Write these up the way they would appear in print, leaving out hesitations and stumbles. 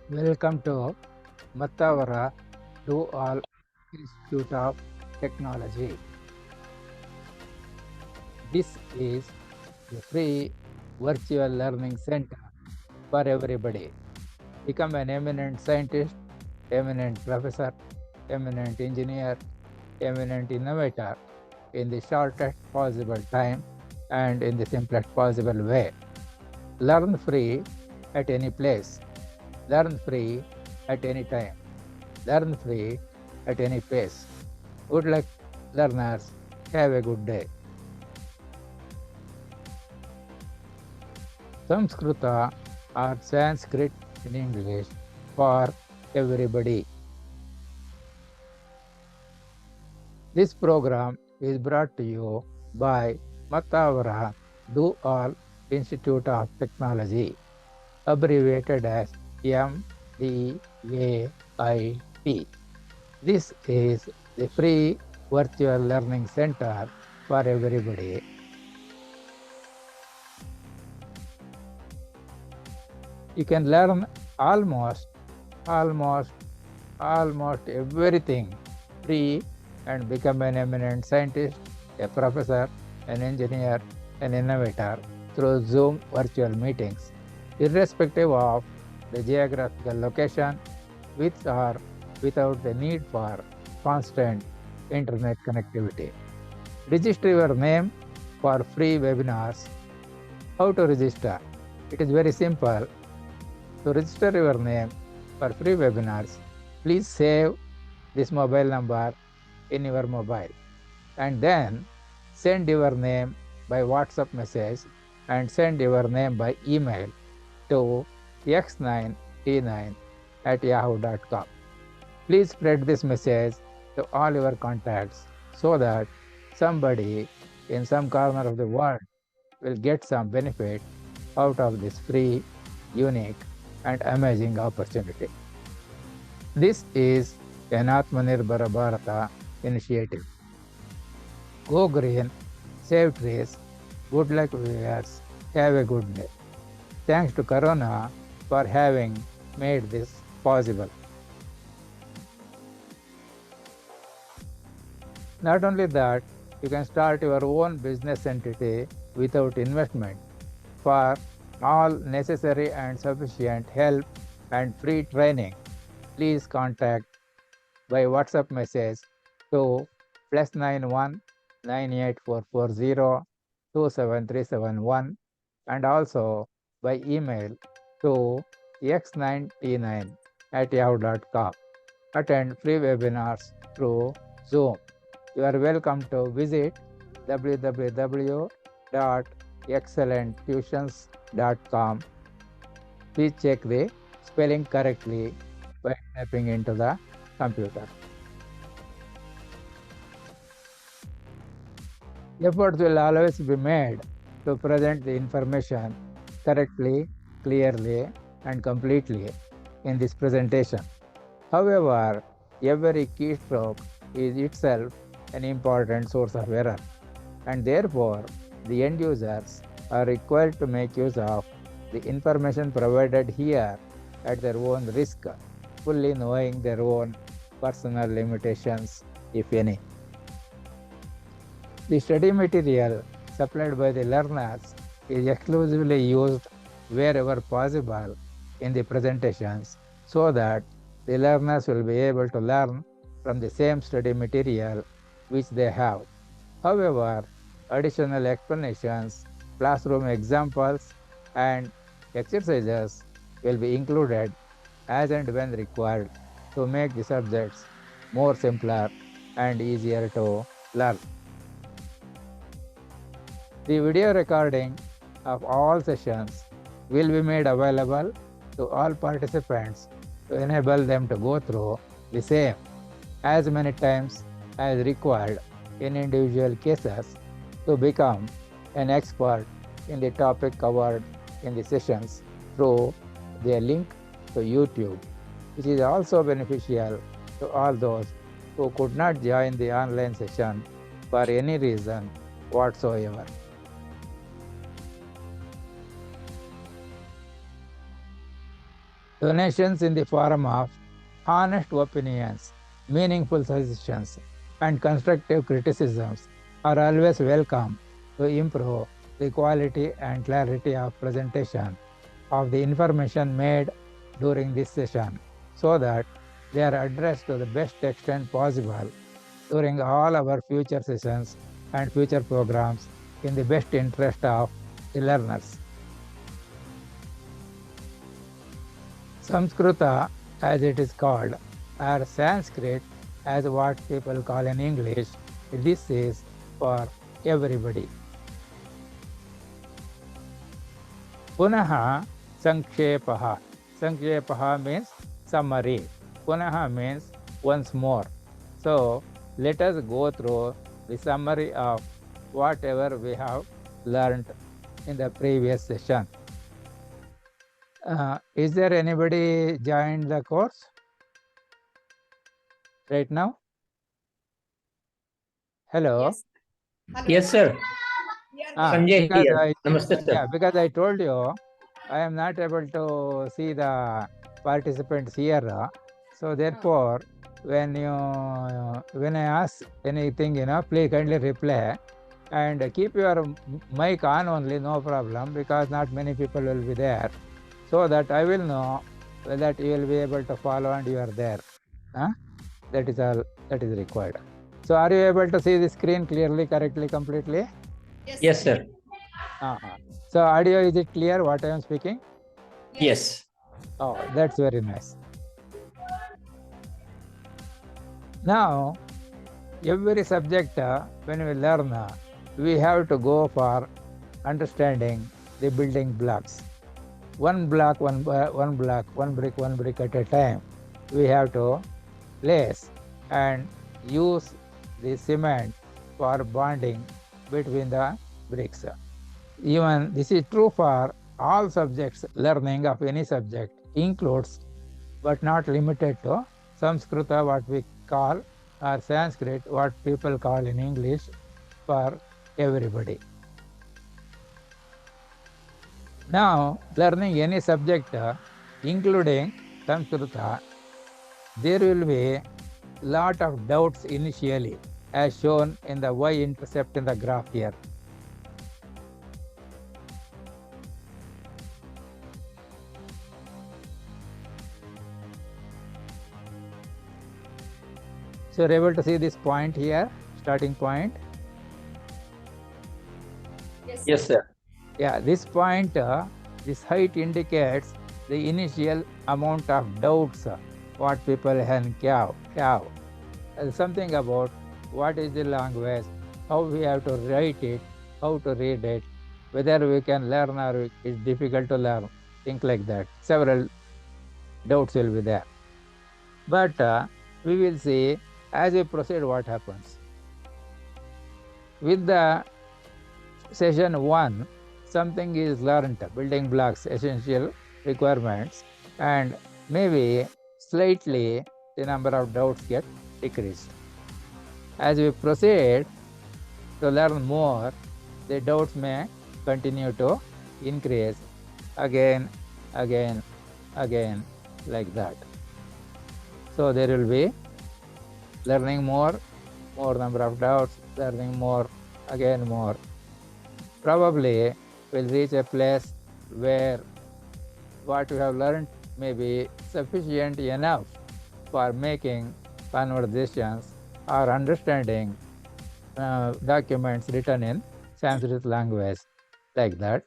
Welcome to Mattavara to all Institute of Technology. This is a free virtual learning center for everybody. Become an eminent scientist, eminent professor, eminent engineer, eminent innovator in the shortest possible time and in the simplest possible way. Learn free at any place. Learn free at any time. Learn free at any pace. Good luck, learners. Have a good day. Samskruta or Sanskrit in English for everybody. This program is brought to you by Mattavara Dual Institute of Technology, abbreviated as M.D.A.I.T. This is the free virtual learning center for everybody. You can learn almost everything free and become an eminent scientist, a professor, an engineer, an innovator through Zoom virtual meetings, irrespective of the geographical location, with or without the need for constant internet connectivity. Register your name for free webinars. How to register? It is very simple. To register your name for free webinars, please save this mobile number in your mobile and then send your name by WhatsApp message and send your name by email to x9t9@yahoo.com. Please spread this message to all your contacts so that somebody in some corner of the world will get some benefit out of this free, unique, and amazing opportunity. This is an Atmanirbhara Bharata initiative. Go green, save trees. Good luck, viewers. Have a good day. Thanks to Corona for having made this possible. Not only that, you can start your own business entity without investment. For all necessary and sufficient help and free training, please contact by WhatsApp message to +91 98440 27371 and also by email to x9t9@yahoo.com. Attend free webinars through Zoom. You are welcome to visit www.excellenttuitions.com. Please check the spelling correctly by typing into the computer. Efforts will always be made to present the information correctly, clearly, and completely in this presentation. However, every keystroke is itself an important source of error, and therefore the end users are required to make use of the information provided here at their own risk, fully knowing their own personal limitations, if any. The study material supplied by the learners is exclusively used wherever possible in the presentations so that the learners will be able to learn from the same study material which they have. However, additional explanations, classroom examples, and exercises will be included as and when required to make the subjects more simpler and easier to learn. The video recording of all sessions will be made available to all participants to enable them to go through the same as many times as required in individual cases to become an expert in the topic covered in the sessions through their link to YouTube, which is also beneficial to all those who could not join the online session for any reason whatsoever. Donations in the form of honest opinions, meaningful suggestions, and constructive criticisms are always welcome to improve the quality and clarity of presentation of the information made during this session so that they are addressed to the best extent possible during all our future sessions and future programs in the best interest of the learners. Samskruta, as it is called, or Sanskrit, as what people call in English, this is for everybody. Punaha Sankshepaha. Sankshepaha means summary. Punaha means once more. So let us go through the summary of whatever we have learned in the previous session. Is there anybody joined the course right now? Hello? Yes. Hello. Yes, sir. Sanjay Because here. Namaste, sir. because I told you, I am not able to see the participants here. So therefore, when I ask anything, please kindly reply and keep your mic on only, no problem, because not many people will be there. So that I will know that you will be able to follow and you are there. That is all that is required. So are you able to see the screen clearly, correctly, completely? Yes, sir. So audio, is it clear what I am speaking? Yes. Oh, that's very nice. Now, every subject, when we learn, we have to go for understanding the building blocks. One block, one block, one brick at a time. We have to place and use the cement for bonding between the bricks. Even this is true for all subjects. Learning of any subject includes but not limited to Samskruta, what we call, or Sanskrit, what people call in English, for everybody. Now, learning any subject, including Samskruta, there will be lot of doubts initially, as shown in the y-intercept in the graph here. So you're able to see this point here, starting point? Yes, sir. Yeah, this point, this height indicates the initial amount of doubts what people have. Something about what is the language, how we have to write it, how to read it, whether we can learn or it's difficult to learn, things like that. Several doubts will be there. But we will see as we proceed what happens. With the session 1, something is learned, building blocks, essential requirements, and maybe slightly the number of doubts get decreased. As we proceed to learn more, the doubts may continue to increase again, like that. So there will be learning more number of doubts, learning more, again more. Probably we'll reach a place where what we have learned may be sufficient enough for making conversations or understanding documents written in Sanskrit language, like that.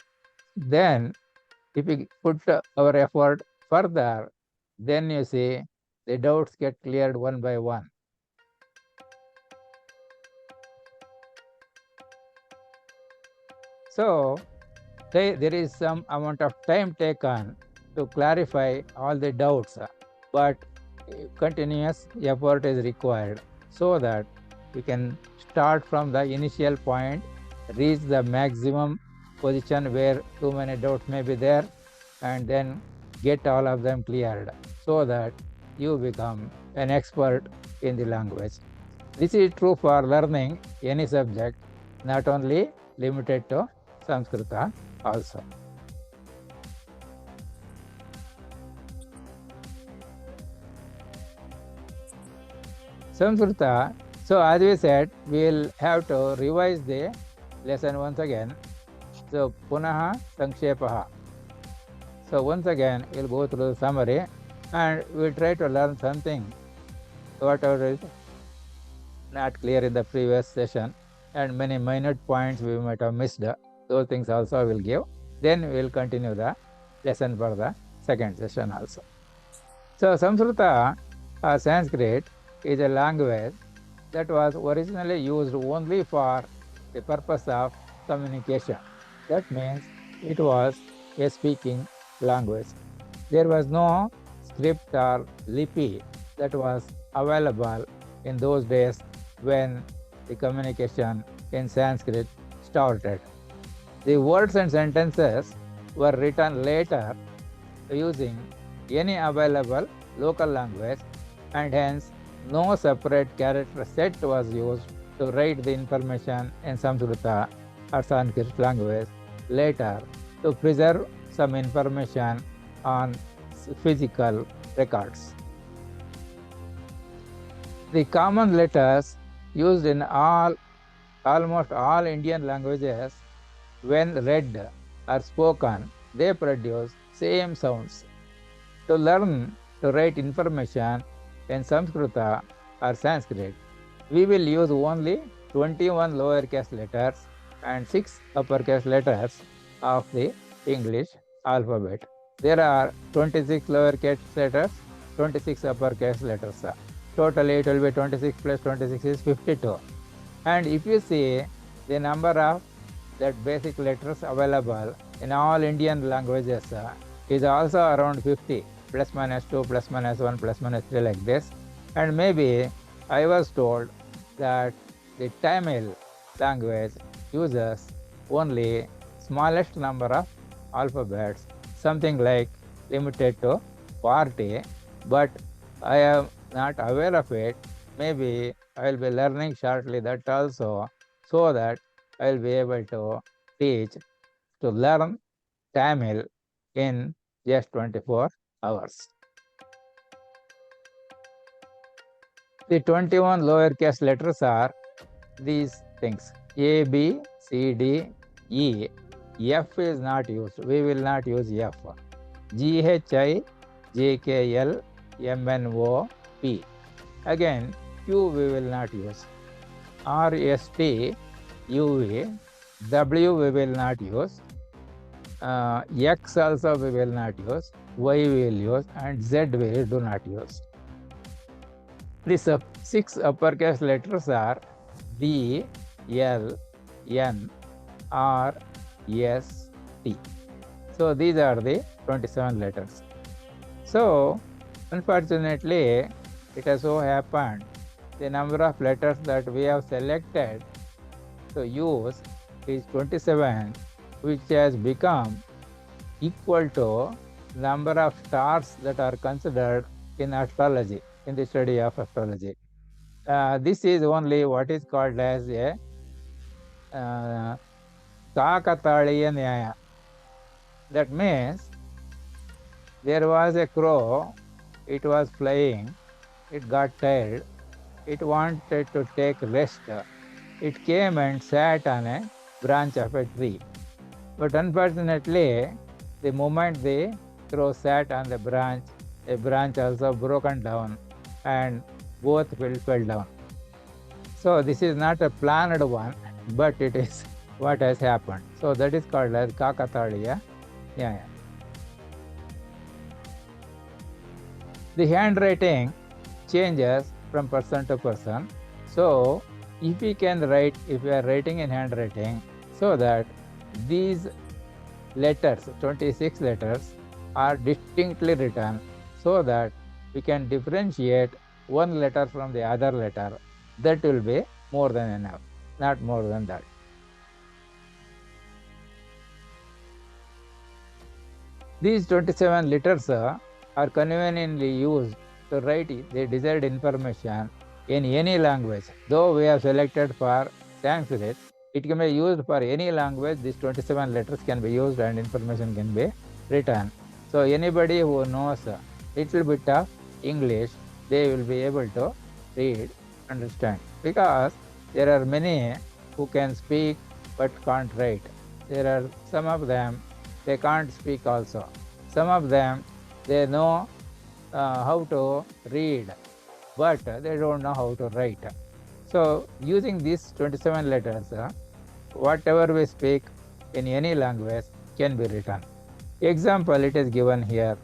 Then if we put our effort further, then you see the doubts get cleared one by one. So there is some amount of time taken to clarify all the doubts, but continuous effort is required so that we can start from the initial point, reach the maximum position where too many doubts may be there, and then get all of them cleared so that you become an expert in the language. This is true for learning any subject, not only limited to Samskrita also. Samskruta. So as we said, we'll have to revise the lesson once again. So punaha sankshepaha. So once again, we'll go through the summary and we'll try to learn something, whatever is not clear in the previous session, and many minute points we might have missed. Those things also I will give. Then we will continue the lesson for the second session also. So Samskruta or Sanskrit is a language that was originally used only for the purpose of communication. That means it was a speaking language. There was no script or lipi that was available in those days when the communication in Sanskrit started. The words and sentences were written later using any available local language, and hence no separate character set was used to write the information in Samskruta or Sanskrit language later to preserve some information on physical records. The common letters used in almost all Indian languages, when read or spoken, they produce same sounds. To learn to write information in Samskrita or Sanskrit, we will use only 21 lowercase letters and 6 uppercase letters of the English alphabet. There are 26 lowercase letters, 26 uppercase letters. Totally it will be 26 plus 26 is 52. And if you see the number of that basic letters available in all Indian languages is also around 50, plus minus 2, plus minus 1, plus minus 3 like this. And maybe I was told that the Tamil language uses only smallest number of alphabets, something like limited to 40, but I am not aware of it. Maybe I will be learning shortly that also, so that I will be able to teach, to learn Tamil in just 24 hours. The 21 lowercase letters are these things: A, B, C, D, E. F is not used. We will not use F. G, H, I, J, K, L, M, N, O, P. Again, Q we will not use. R, S, T, U, V. W we will not use. X also we will not use. Y we will use, and Z we do not use. These 6 uppercase letters are B, L, N, R, S, T. So these are the 27 letters. So unfortunately, it has so happened the number of letters that we have selected to use is 27, which has become equal to number of stars that are considered in astrology, in the study of astrology. This is only what is called as a Kakataliya Nyaya. That means there was a crow, it was flying, it got tired, it wanted to take rest. It came and sat on a branch of a tree. But unfortunately, the moment the crow sat on the branch, a branch also broken down and both fell down. So this is not a planned one, but it is what has happened. So that is called as Kakataliya Nyaya. The handwriting changes from person to person. So if we can write, if we are writing in handwriting, so that these letters, 26 letters, are distinctly written, so that we can differentiate one letter from the other letter, that will be more than enough, not more than that. These 27 letters are conveniently used to write the desired information in any language. Though we have selected for Sanskrit, it can be used for any language. These 27 letters can be used and information can be written. So anybody who knows a little bit of English, they will be able to read understand, because there are many who can speak but can't write. There are some of them, they can't speak also. Some of them, they know how to read, but they don't know how to write. So using these 27 letters, whatever we speak in any language can be written. Example, it is given here.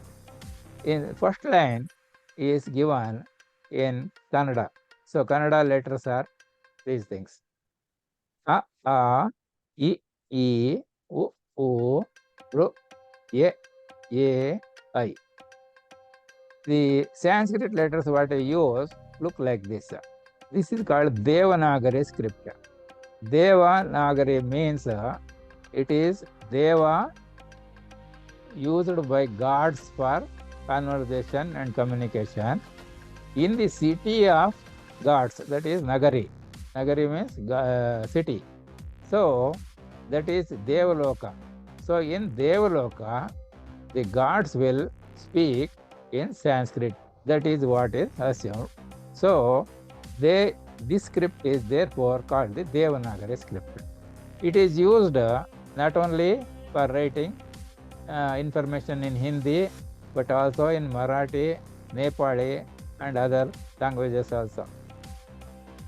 In first line is given in Kannada. So Kannada letters are these things. A, A, I, U, R, E, I. The Sanskrit letters what I use look like this. This is called Devanagari script. Devanagari means it is Deva used by gods for conversation and communication in the city of gods, that is Nagari. Nagari means city. So that is Devaloka. So in Devaloka, the gods will speak in Sanskrit. That is what is assumed. So this script is therefore called the Devanagari script. It is used not only for writing information in Hindi, but also in Marathi, Nepali, and other languages also.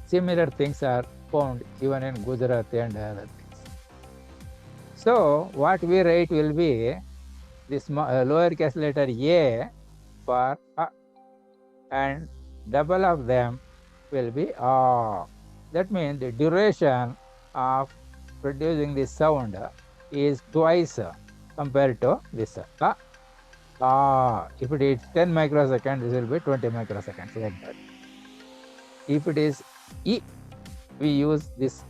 Similar things are found even in Gujarati and other things. So what we write will be this lowercase letter A for A, and double of them will be A. That means the duration of producing this sound is twice compared to this A. If it is 10 microseconds, this will be 20 microseconds, like that. If it is E, we use this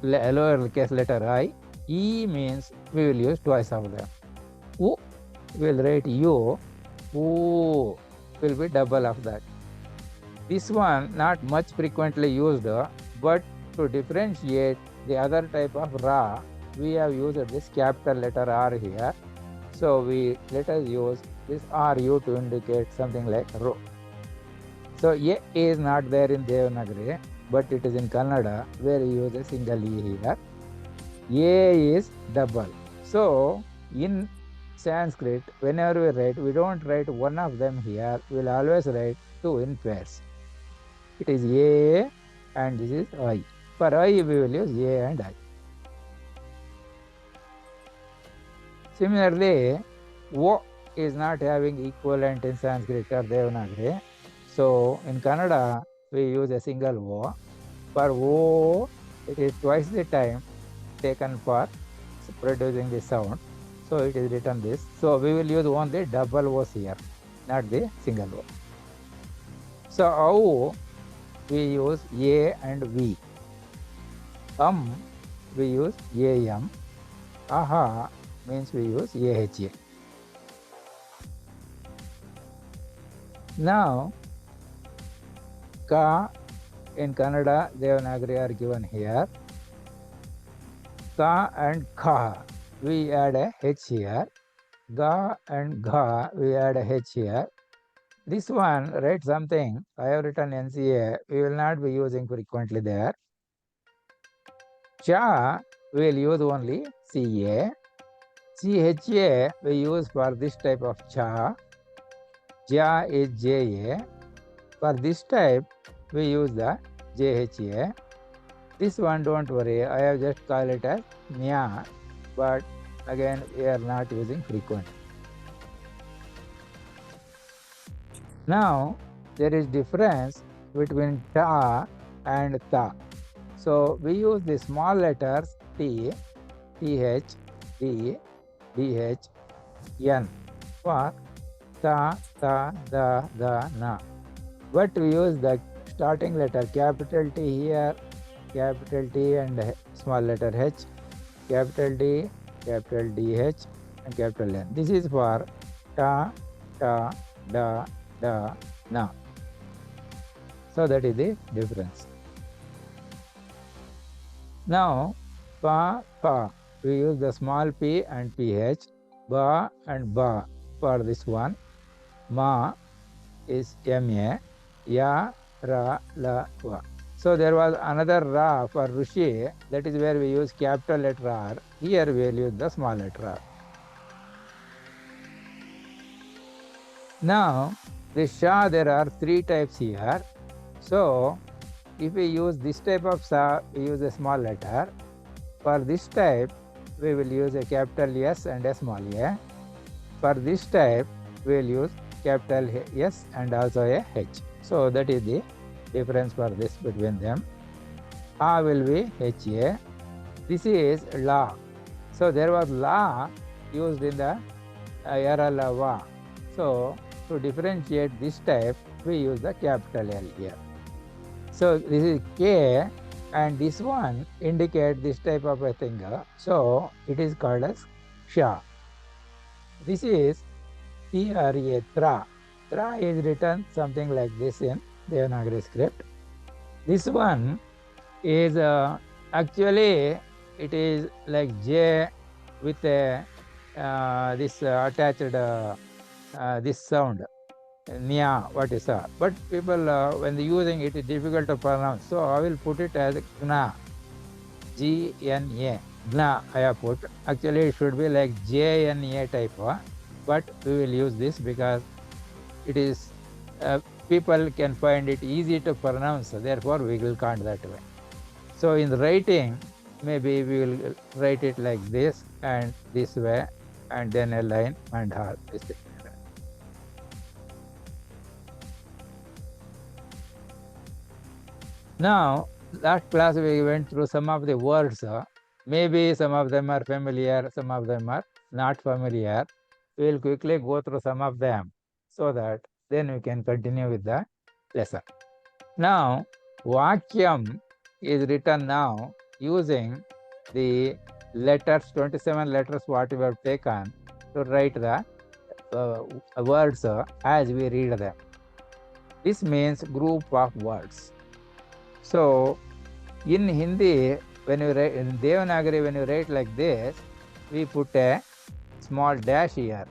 lowercase letter I. E means we will use twice of them. U, we will write U. U will be double of that. This one not much frequently used, but to differentiate the other type of Ra, we have used this capital letter R here. So let us use this RU to indicate something like Ro. So A is not there in Devanagari, but it is in Kannada, where we use a single E here. A is double. So in Sanskrit, whenever we write, we don't write one of them here. We'll always write two in pairs. It is A and this is I. For I, we will use A and I. Similarly, O is not having equivalent in Sanskrit or Devanagari. So in Kannada, we use a single O. For O, it is twice the time taken for producing the sound. So it is written this. So we will use only double O's here, not the single O. So O, we use A and V. We use AM. Aha means we use AHA. Now, Ka in Kannada, Devanagari are given here. Ka and Kha, we add a H here. Ga and Gha, we add a H here. This one, write something. I have written NCA. We will not be using frequently there. Cha, we will use only CA. CHA, we use for this type of cha. Ja is JA. For this type, we use the JHA. This one, don't worry, I have just called it as Nya, but again, we are not using frequent. Now, there is difference between ta and ta. So, we use the small letters T, TH, D, DH, N for ta, ta, da, na. But we use the starting letter capital T here, capital T and small letter H, capital D, capital DH, and capital N. This is for ta, da, na. So that is the difference. Now, pa, we use the small p and ph, ba and ba for this one. Ma is M.A, ya, ra, la, wa. So there was another Ra for Rishi, that is where we use capital letter R. Here we will use the small letter R. Now, the Sha, there are three types here. So, if we use this type of Sa, we use a small letter. For this type, we will use a capital S and a small a. For this type, we will use capital S and also a H. So, that is the difference for this between them. A will be HA. This is La. So, there was La used in the era Lava. So, to differentiate this type, we use the capital L here. So, this is K, and this one indicates this type of a thing. So, it is called as Sha. This is Tra. Tra is written something like this in Devanagari script. This one is actually it is like J with a this attached this sound. Nya, what is that? But people, when using it, is difficult to pronounce. So I will put it as Gna, G-N-A. Gna, I have put. Actually, it should be like J-N-A type, but we will use this because it is, people can find it easy to pronounce. Therefore, we will count that way. So in the writing, maybe we will write it like this and this way, and then a line and half this thing. Now, last class we went through some of the words. Maybe some of them are familiar, some of them are not familiar. We will quickly go through some of them so that then we can continue with the lesson. Now, Vakyam is written now using the letters, 27 letters what we have taken to write the words as we read them. This means group of words. So, in Hindi, when you write in Devanagari, when you write like this, we put a small dash here.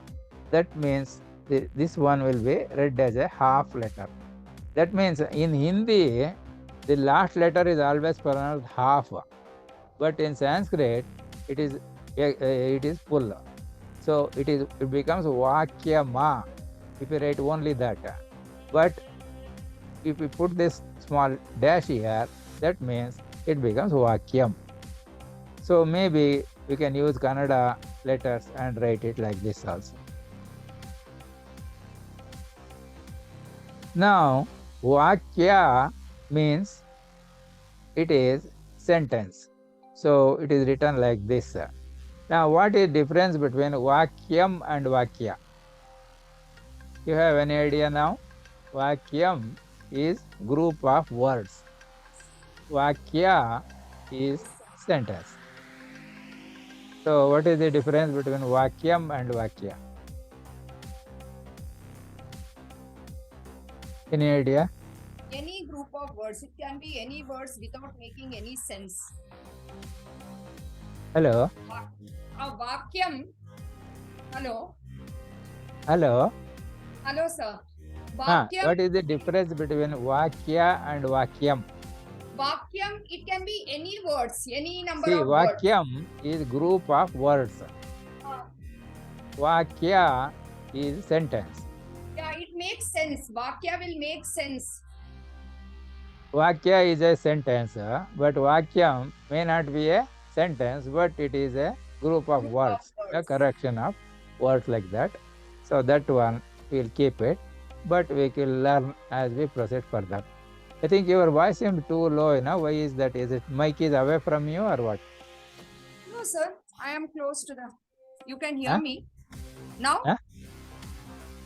That means this one will be read as a half letter. That means in Hindi, the last letter is always pronounced half, but in Sanskrit, it is full. So it becomes Vakyama if you write only that. But if we put this small dash here, that means it becomes Vakyam. So maybe we can use Kannada letters and write it like this also. Now, Vakya means it is sentence. So it is written like this. Now, what is difference between Vakyam and Vakya? You have any idea now? Vakyam is group of words. Vakya is sentence. So, what is the difference between Vakyam and Vakya? Any idea? Any group of words. It can be any words without making any sense. Hello? A Vakyam. Hello? Hello? Hello, sir. Vakyam. What is the difference between Vakya and Vakyam? Vakyam, it can be any words, any number See, of words. Vakyam is group of words. Vakya is sentence. Yeah, it makes sense. Vakya will make sense. Vakya is a sentence, but Vakyam may not be a sentence, but it is a group of words, a correction of words like that. So that one we'll keep it, but we can learn as we proceed further. I think your voice seems too low, Why is that? Is it mic is away from you or what? No, sir. I am close to the... You can hear me. Now?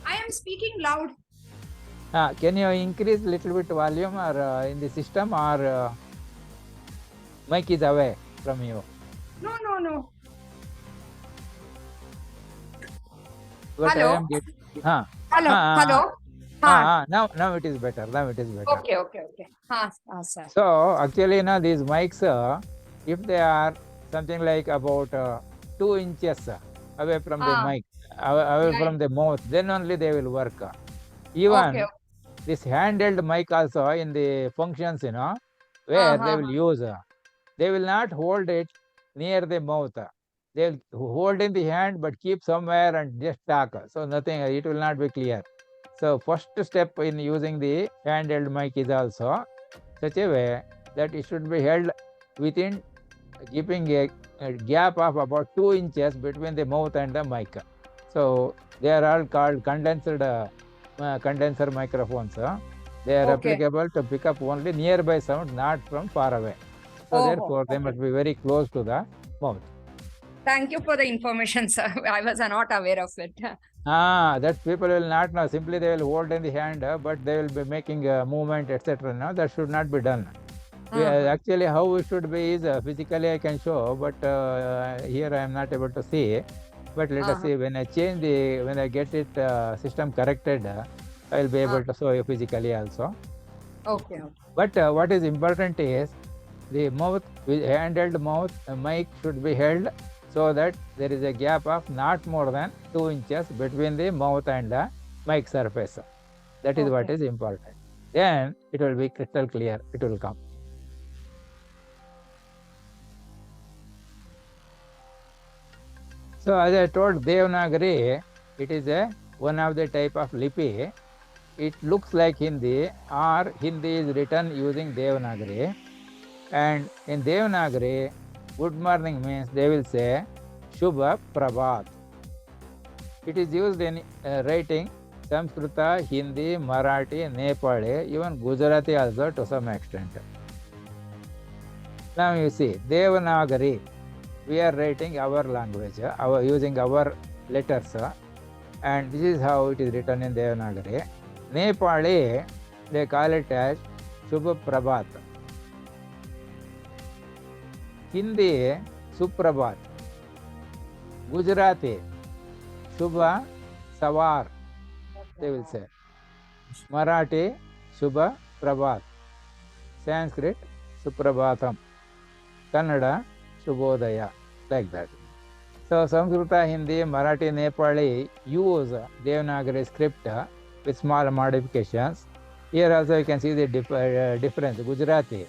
I am speaking loud. Can you increase little bit volume or in the system, or mic is away from you? No. But Hello? I am getting... Hello? Now it is better. Okay. Sir. So actually, these mics, if they are something like about 2 inches away from the mic, away from the mouth, then only they will work. Even this handheld mic also in the functions, where they will use. They will not hold it near the mouth. They will hold in the hand but keep somewhere and just talk. So nothing, it will not be clear. So first step in using the handheld mic is also such a way that it should be held within keeping a gap of about 2 inches between the mouth and the mic. So they are all called condenser microphones. They are applicable to pick up only nearby sound, not from far away. So therefore, they must be very close to the mouth. Thank you for the information, sir. I was not aware of it. That people will not know. Simply they will hold in the hand, but they will be making a movement, etc. No, that should not be done. Actually, how it should be is physically I can show, but here I am not able to see. But let us see, when I change when I get it system corrected, I will be able to show you physically also. Okay. But what is important is the mouth, handheld mouth mic should be held so that there is a gap of not more than 2 inches between the mouth and the mic surface. That is what is important. Then it will be crystal clear. It will come. So as I told, Devanagari, it is one of the type of lipi. It looks like Hindi, or Hindi is written using Devanagari. And in Devanagari, good morning means they will say Shubha Prabhat. It is used in writing Samskruta, Hindi, Marathi, Nepali, even Gujarati also to some extent. Now you see, Devanagari, we are writing our language, using our letters, and this is how it is written in Devanagari. Nepali, they call it as Shubha Prabhat. Hindi, Suprabhat. Gujarati, Shubha Savar, they will say. Marathi, Shubha Prabhat. Sanskrit, Suprabhatam. Kannada, Shubhodaya, like that. So Samskruta, Hindi, Marathi, Nepali use Devanagari script with small modifications. Here also you can see the difference. Gujarati,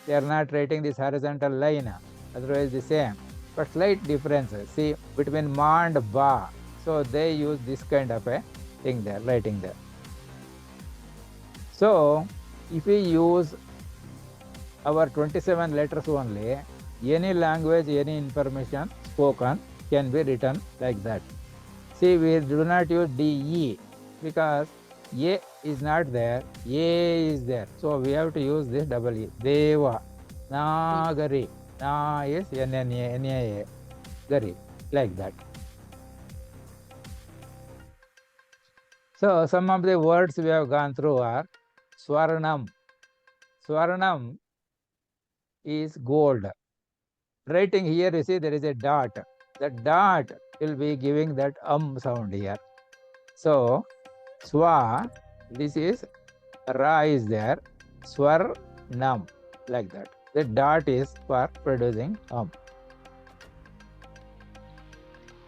they are not writing this horizontal line, otherwise the same, but slight difference. See, between ma and ba. So they use this kind of a thing there, writing there. So if we use our 27 letters only, any language, any information spoken can be written like that. See, we do not use DE because A is not there, A is there. So we have to use this double E. Deva, Nagari. Na is N-N-A, N-A-A, Gari, like that. So some of the words we have gone through are Swarnam. Swarnam is gold. Writing here, you see there is a dot. That dot will be giving that sound here. So Swa, this is Ra is there, Swar Nam, like that. The dot is for producing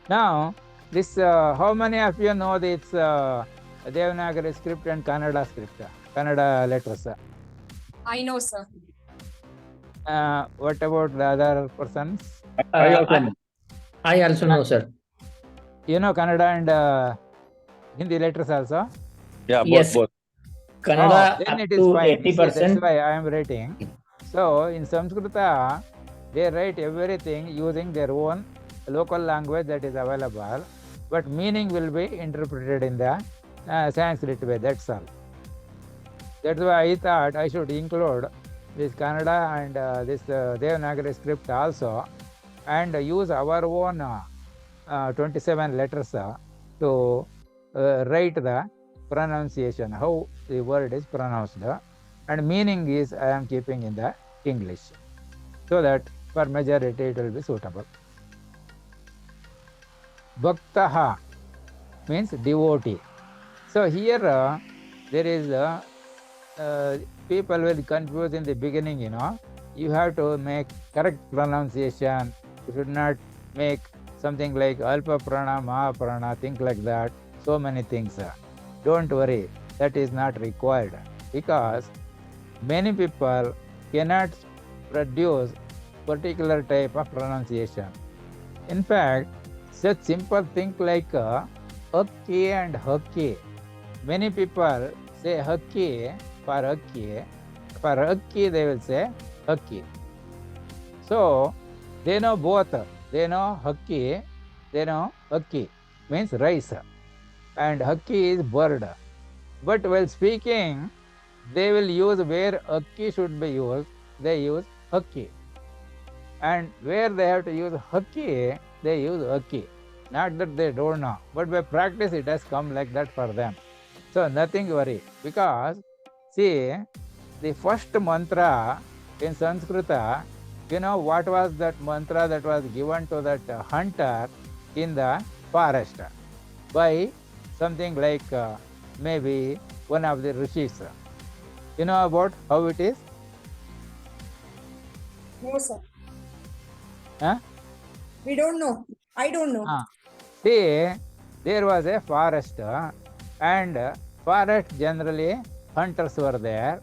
Now, this how many of you know this Devanagari script and Kannada script, Kannada letters? I know, sir. What about the other persons? I also know, sir. You know Kannada and Hindi letters also? Yeah, Yes. both. Kannada then up it is to fine. See, 80%. that's why I am writing. So in Samskrita, they write everything using their own local language that is available, but meaning will be interpreted in the Sanskrit way. That's all. That's why I thought I should include this Kannada and this Devanagari script also, and use our own 27 letters to write the pronunciation, how the word is pronounced, and meaning is I am keeping in the English, so that for majority it will be suitable. Bhaktaha means devotee. So here there is people will confuse in the beginning, you have to make correct pronunciation. You should not make something like alpa prana, maha prana, things like that. So many things. Don't worry, that is not required, because many people cannot produce particular type of pronunciation. In fact, such simple thing like okay and hockey. Many people say hockey for hockey. For hockey, they will say hockey. So they know both. They know hockey. They know hockey means rice, and hockey is bird. But while speaking, they will use where hockey should be used. They use hockey, and where they have to use hockey, they use hockey. Not that they don't know, but by practice it has come like that for them. So nothing worry, because see, the first mantra in Sanskrita, you know what was that mantra that was given to that hunter in the forest by something like maybe one of the rishis. You know about how it is? No, sir. Huh? We don't know. I don't know. See, there was a forest, and forest generally hunters were there,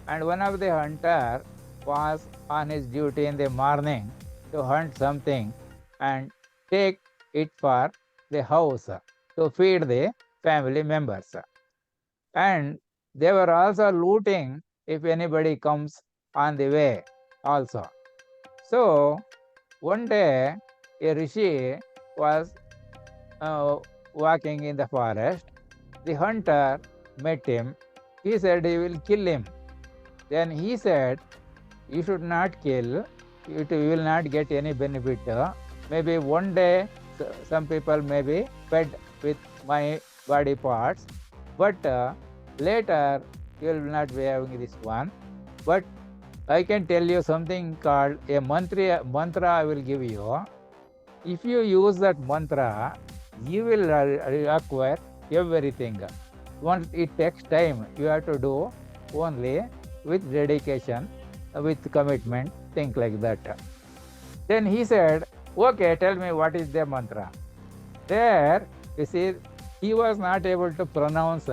and one of the hunter was on his duty in the morning to hunt something and take it for the house to feed the family members. And they were also looting if anybody comes on the way also. So one day a rishi was uh, walking in the forest. The hunter met him. He said he will kill him. Then he said, you should not kill. You will not get any benefit. Maybe one day some people may be fed with my body parts, but later you will not be having this one. But I can tell you something called a mantra I will give you. If you use that mantra, you will acquire everything. Once it takes time, you have to do only with dedication, with commitment, things like that. Then he said, okay, tell me what is the mantra. There, you see, he was not able to pronounce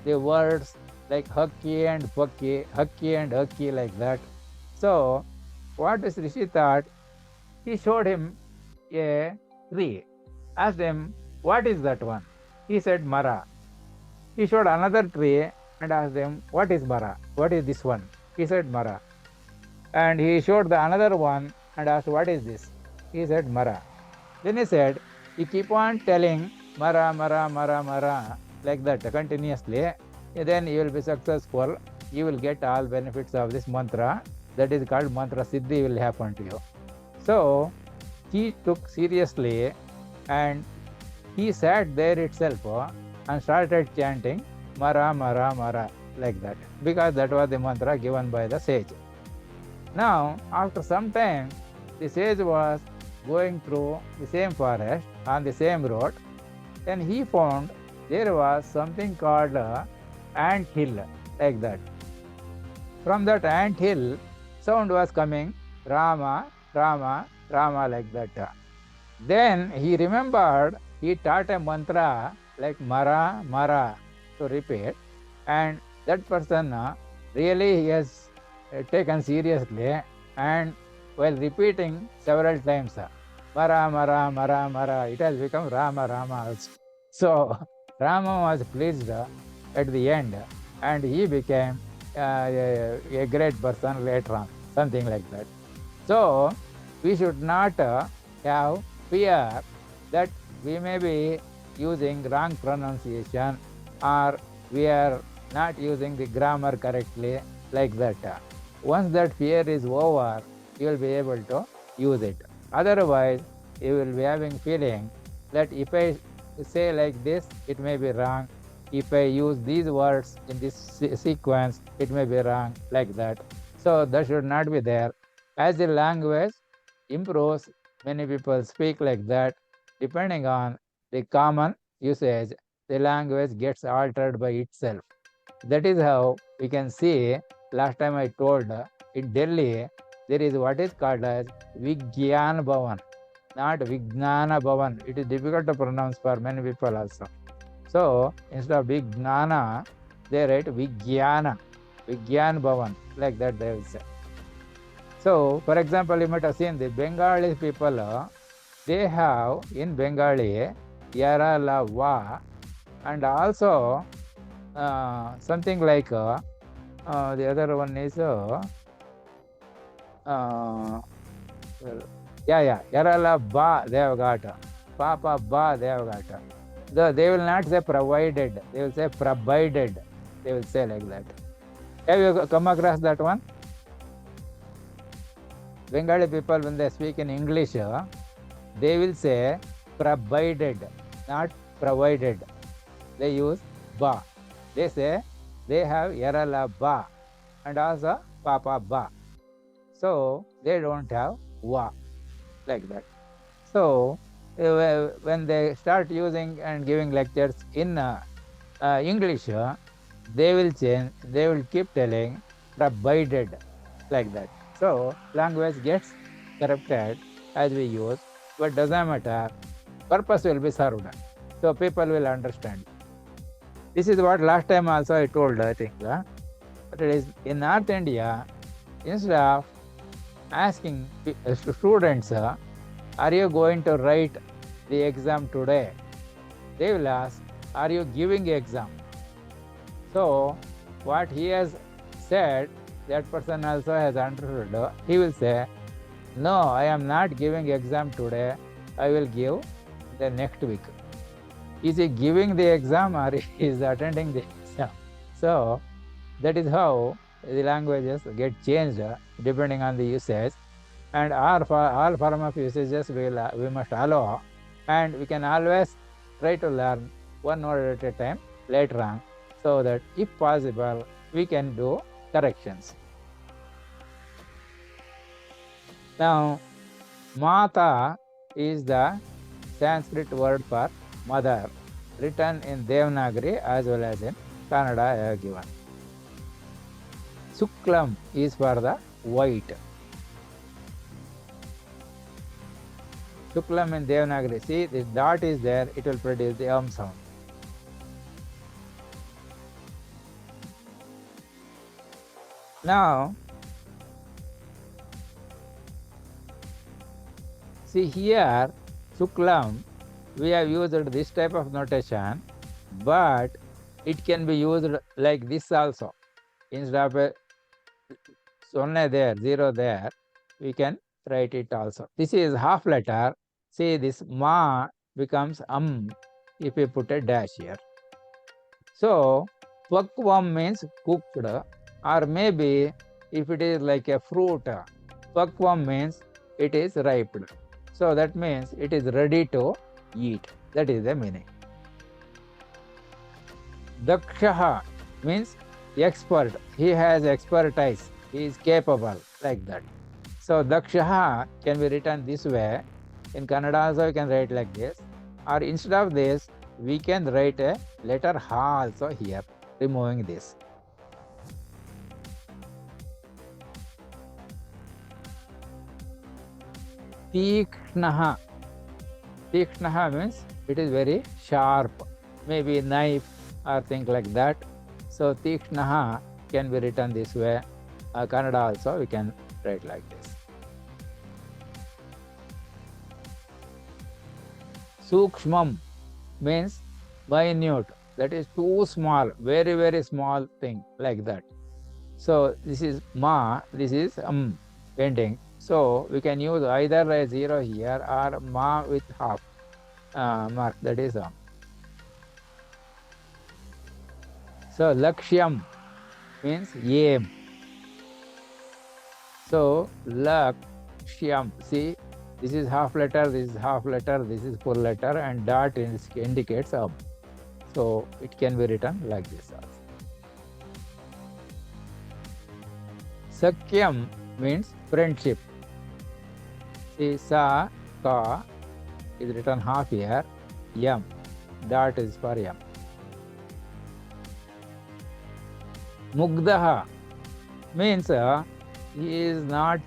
the words like Hakki and Pakki, Hakki and Hakki like that. So, what this Rishi thought, he showed him a tree, asked him, what is that one? He said, Mara. He showed another tree and asked him, what is Mara? What is this one? He said, Mara. And he showed the another one and asked, what is this? He said, Mara. Then he said, you keep on telling Mara, Mara, Mara, Mara, like that continuously, then you will be successful. You will get all benefits of this mantra. That is called mantra siddhi will happen to you. So he took seriously, and he sat there itself and started chanting Mara, Mara, Mara, like that, because that was the mantra given by the sage. Now, after some time, the sage was going through the same forest on the same road. Then he found there was something called ant hill, like that. From that ant hill, sound was coming Rama, Rama, Rama, like that. Then he remembered he taught a mantra like Mara, Mara to repeat, and that person really he has taken seriously, and while repeating several times, Mara, Mara, Mara, Mara, it has become Rama, Rama also. So Rama was pleased at the end, and he became a great person later on, something like that. So we should not have fear that we may be using wrong pronunciation, or we are not using the grammar correctly, like that. Once that fear is over, you will be able to use it. Otherwise, you will be having feeling that if I say like this, it may be wrong. If I use these words in this sequence, it may be wrong, like that. So that should not be there. As the language improves, many people speak like that. Depending on the common usage, the language gets altered by itself. That is how we can see. Last time I told, in Delhi, there is what is called as Vigyan Bhavan, not Vijnana Bhavan. It is difficult to pronounce for many people also. So instead of Vijnana, they write Vigyana, Vigyan Bhavan, like that they will say. So, for example, you might have seen the Bengali people, they have in Bengali yara la wa, and also something like the other one is yara la ba they have got, papa ba they have got. They will not say provided, they will say provided, they will say like that. Have you come across that one? Bengali people, when they speak in English, they will say provided, not provided. They use ba. They say they have yarala ba and also papa ba. So they don't have wa like that. So when they start using and giving lectures in English, they will change, they will keep telling provided like that. So language gets corrupted as we use, but doesn't matter, purpose will be served. So people will understand. This is what last time also I told, I think. But it is in North India, instead of asking students, are you going to write the exam today? They will ask, are you giving exam? So what he has said, that person also has understood. He will say, no, I am not giving exam today. I will give the next week. Is he giving the exam or is attending the exam? So that is how the languages get changed depending on the usage. And all form of usages we must allow, and we can always try to learn one word at a time later on, so that if possible we can do corrections. Now, Mata is the Sanskrit word for mother, written in Devanagari as well as in Kannada I have given. Suklam is for the white. Suklam in Devanagari. See, the dot is there, it will produce the sound. Now, see here, Suklam, we have used this type of notation, but it can be used like this also. Instead of a sonne there, zero there, we can write it also. This is half letter. See, this ma becomes if we put a dash here. So, pakvam means cooked, or maybe if it is like a fruit, pakvam means it is ripe. So that means it is ready to eat. That is the meaning. Dakshaha means expert. He has expertise. He is capable, like that. So Dakshaha can be written this way. In Kannada also we can write like this. Or instead of this, we can write a letter Ha also here, removing this. Tikshnaha. Tikshnaha means it is very sharp, maybe knife or things like that. So Tikshnaha can be written this way. Kannada also we can write like this. Sukshmam means minute, that is too small, very, very small thing, like that. So this is ma, this is ending. So we can use either a zero here or ma with half mark, that is So lakshyam means aim. So lakshyam, see, this is half letter, this is half letter, this is full letter, and dot indicates So it can be written like this also. Sakyam means friendship. See, sa, ka is written half here, yam, dot is for yam. Mugdaha means he is not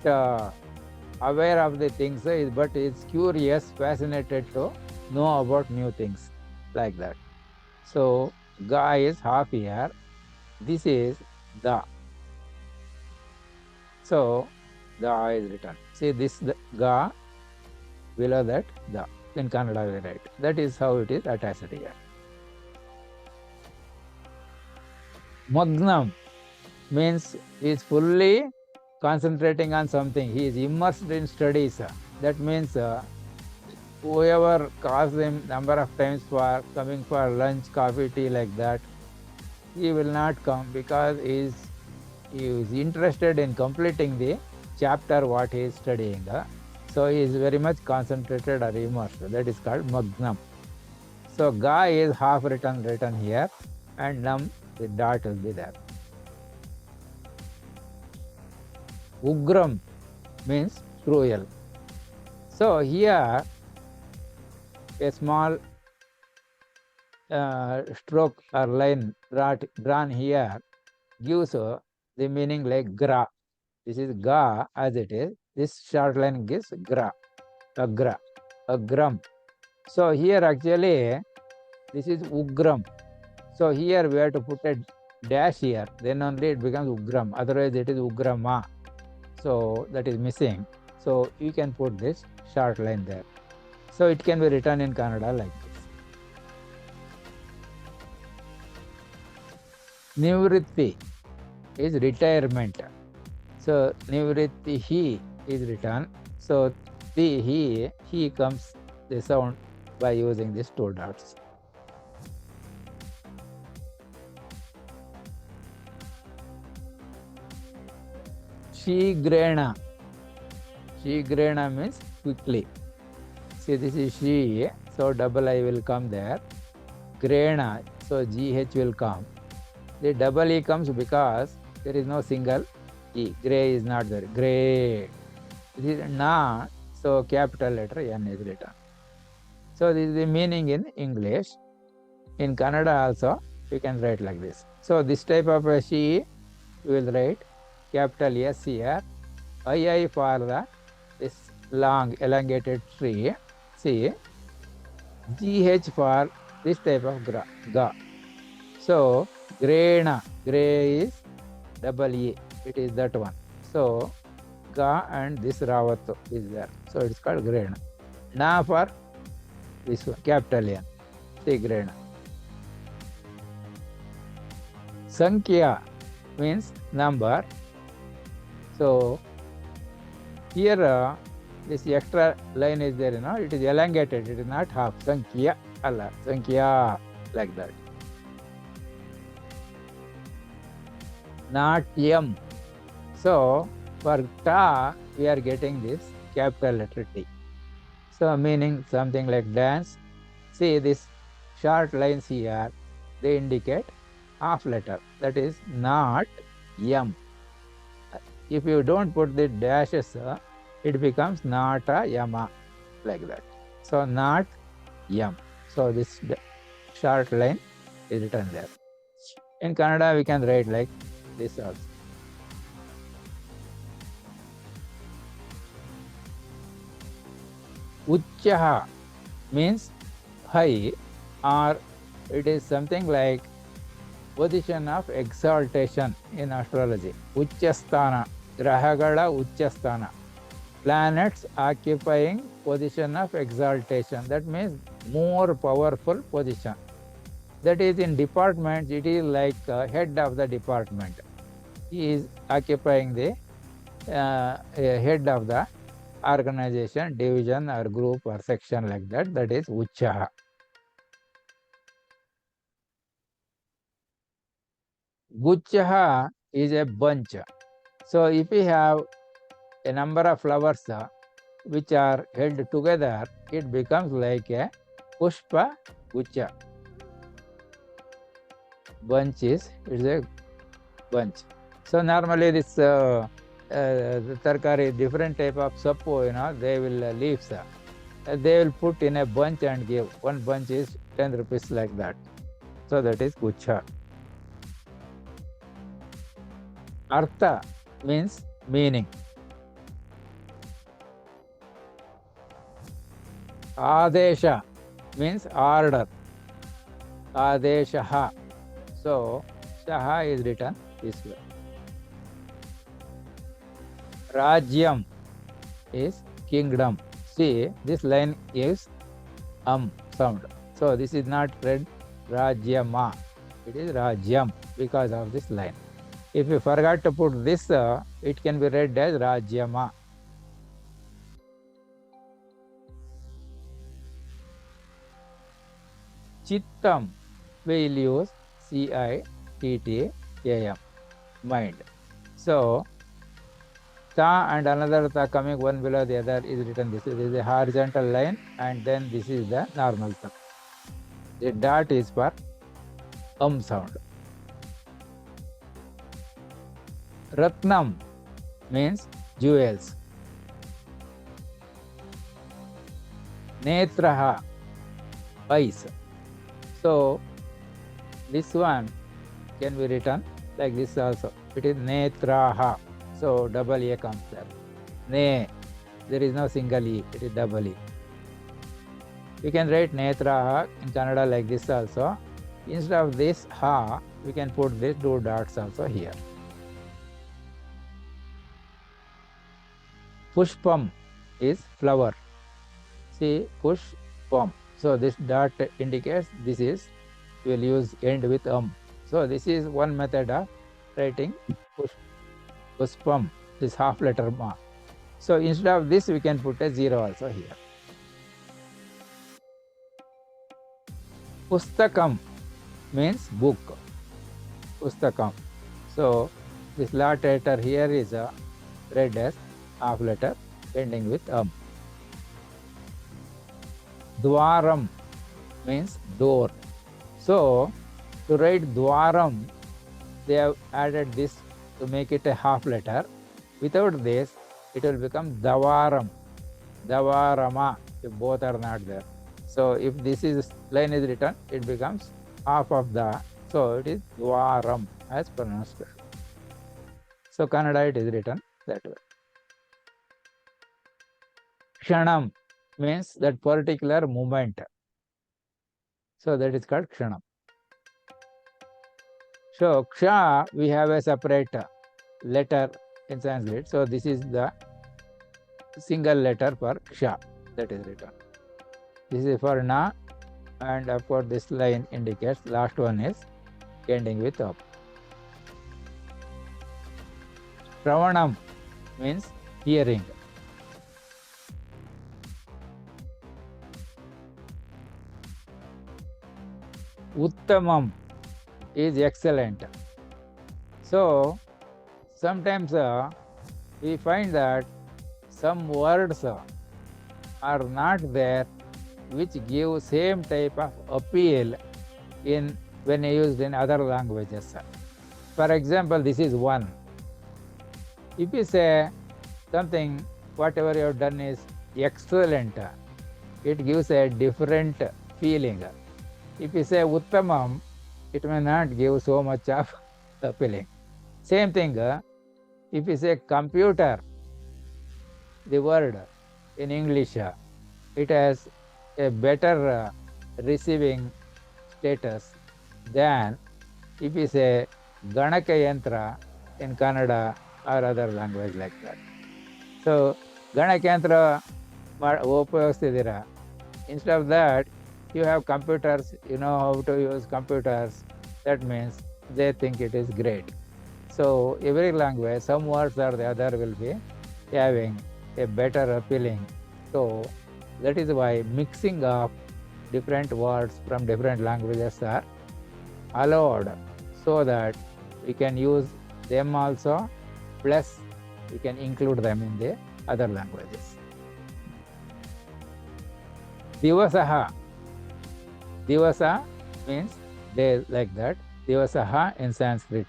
aware of the things, but is curious, fascinated to know about new things, like that. So ga is half here, this is the. So Da is written. See this ga, below that da. In Kannada we write. That is how it is attached here. Magnam means he is fully concentrating on something. He is immersed in studies. That means whoever calls him number of times for coming for lunch, coffee, tea like that, he will not come because he is interested in completing the chapter what he is studying. So he is very much concentrated or immersed. That is called magnam. So ga is half written here, and nam, the dot will be there. Ugram means cruel. So here a small stroke or line drawn here gives the meaning like gra. This is ga as it is. This short line gives gra, agra, agram. So here actually this is ugram. So here we have to put a dash here, then only it becomes ugram. Otherwise it is ugrama. So that is missing. So you can put this short line there. So it can be written in Kannada like this. Nivritti is retirement. So Nivritti he is written. So the he comes the sound by using these two dots. Shigrena. Shigrena means quickly. See, this is she, so double I will come there. Grena, so GH will come. The double E comes because there is no single E. Gray is not there. Gray. This is na, so capital letter N is written. So this is the meaning in English. In Kannada also, you can write like this. So this type of a she, you will write capital S here. II for this long elongated tree. See, GH for this type of ga. So grena, gray is double E. It is that one. So ga and this ravatu is there. So it's called grena. Na for this one, capital N. See grena. Sankhya means number. So here this extra line is there, it is elongated, it is not half. Sankhya, Allah, Sankhya, like that. Not yam. So for ta, we are getting this capital letter T. So meaning something like dance. See this short lines here, they indicate half letter. That is not yam. If you don't put the dashes, it becomes nata yama, like that. So not yam. So this short line is written there. In Kannada, we can write like this also. Uchchaha means high, or it is something like position of exaltation in astrology. Uchchasthana, grahagala uchchasthana. Planets occupying position of exaltation. That means more powerful position. That is in departments, it is like head of the department. He is occupying the head of the organization, division or group or section like that. That is Uchchaha. Guchchaha is a bunch. So if we have a number of flowers which are held together, it becomes like a pushpa guchcha. Bunch is, it's a bunch. So normally this tarkari, different type of sappo, they will leaves. They will put in a bunch and give. One bunch is 10 rupees like that. So that is guchcha. Artha means meaning. Adesha means order. Adeshaha. So shaha is written this way. Rajyam is kingdom. See, this line gives sound. So this is not read Rajyama. It is Rajyam because of this line. If you forgot to put this, it can be read as Rajyama. Chittam, we will use C-I-T-T-A-M, mind. So, ta and another ta coming one below the other is written this. This is a horizontal line and then this is the normal ta. The dot is for sound. Ratnam means jewels. Netraha, eyes. So, this one can be written like this also. It is netraha. So, double A comes there. Ne, there is no single E, it is double E. You can write netraha in Kannada like this also. Instead of this ha, we can put these two dots also here. Pushpam is flower. See, pushpam. So this dot indicates this is, we will use end with So this is one method of writing pushpam, this half letter ma. So instead of this, we can put a 0 also here. Pustakam means book. Pustakam. So this last letter here is read as half letter ending with Dwaram means door. So to write Dwaram, they have added this to make it a half letter. Without this, it will become Davaram, Davarama, if both are not there. So if this is line is written, it becomes half of the, so it is Dwaram as pronounced. So Kannada it is written that way. Kshanam means that particular moment. So that is called Kshanam. So Ksha, we have a separate letter in Sanskrit. So this is the single letter for Ksha that is written. This is for Na, and of course this line indicates last one is ending with up. Shravanam means hearing. Uttamam is excellent. So sometimes we find that some words are not there which give same type of appeal in when used in other languages. For example, this is one. If you say something, whatever you have done is excellent, it gives a different feeling. If you say Uttamam, it may not give so much of appealing. Same thing, if you say computer, the word in English, it has a better receiving status than if you say Ganaka Yantra in Kannada or other language like that. So Ganaka Yantra upayogistidira. Instead of that, you have computers, you know how to use computers. That means they think it is great. So every language, some words or the other will be having a better appealing. So that is why mixing of different words from different languages are allowed, so that we can use them also, plus we can include them in the other languages. Divasaha. Divasa means day, like that. Divasaha in Sanskrit.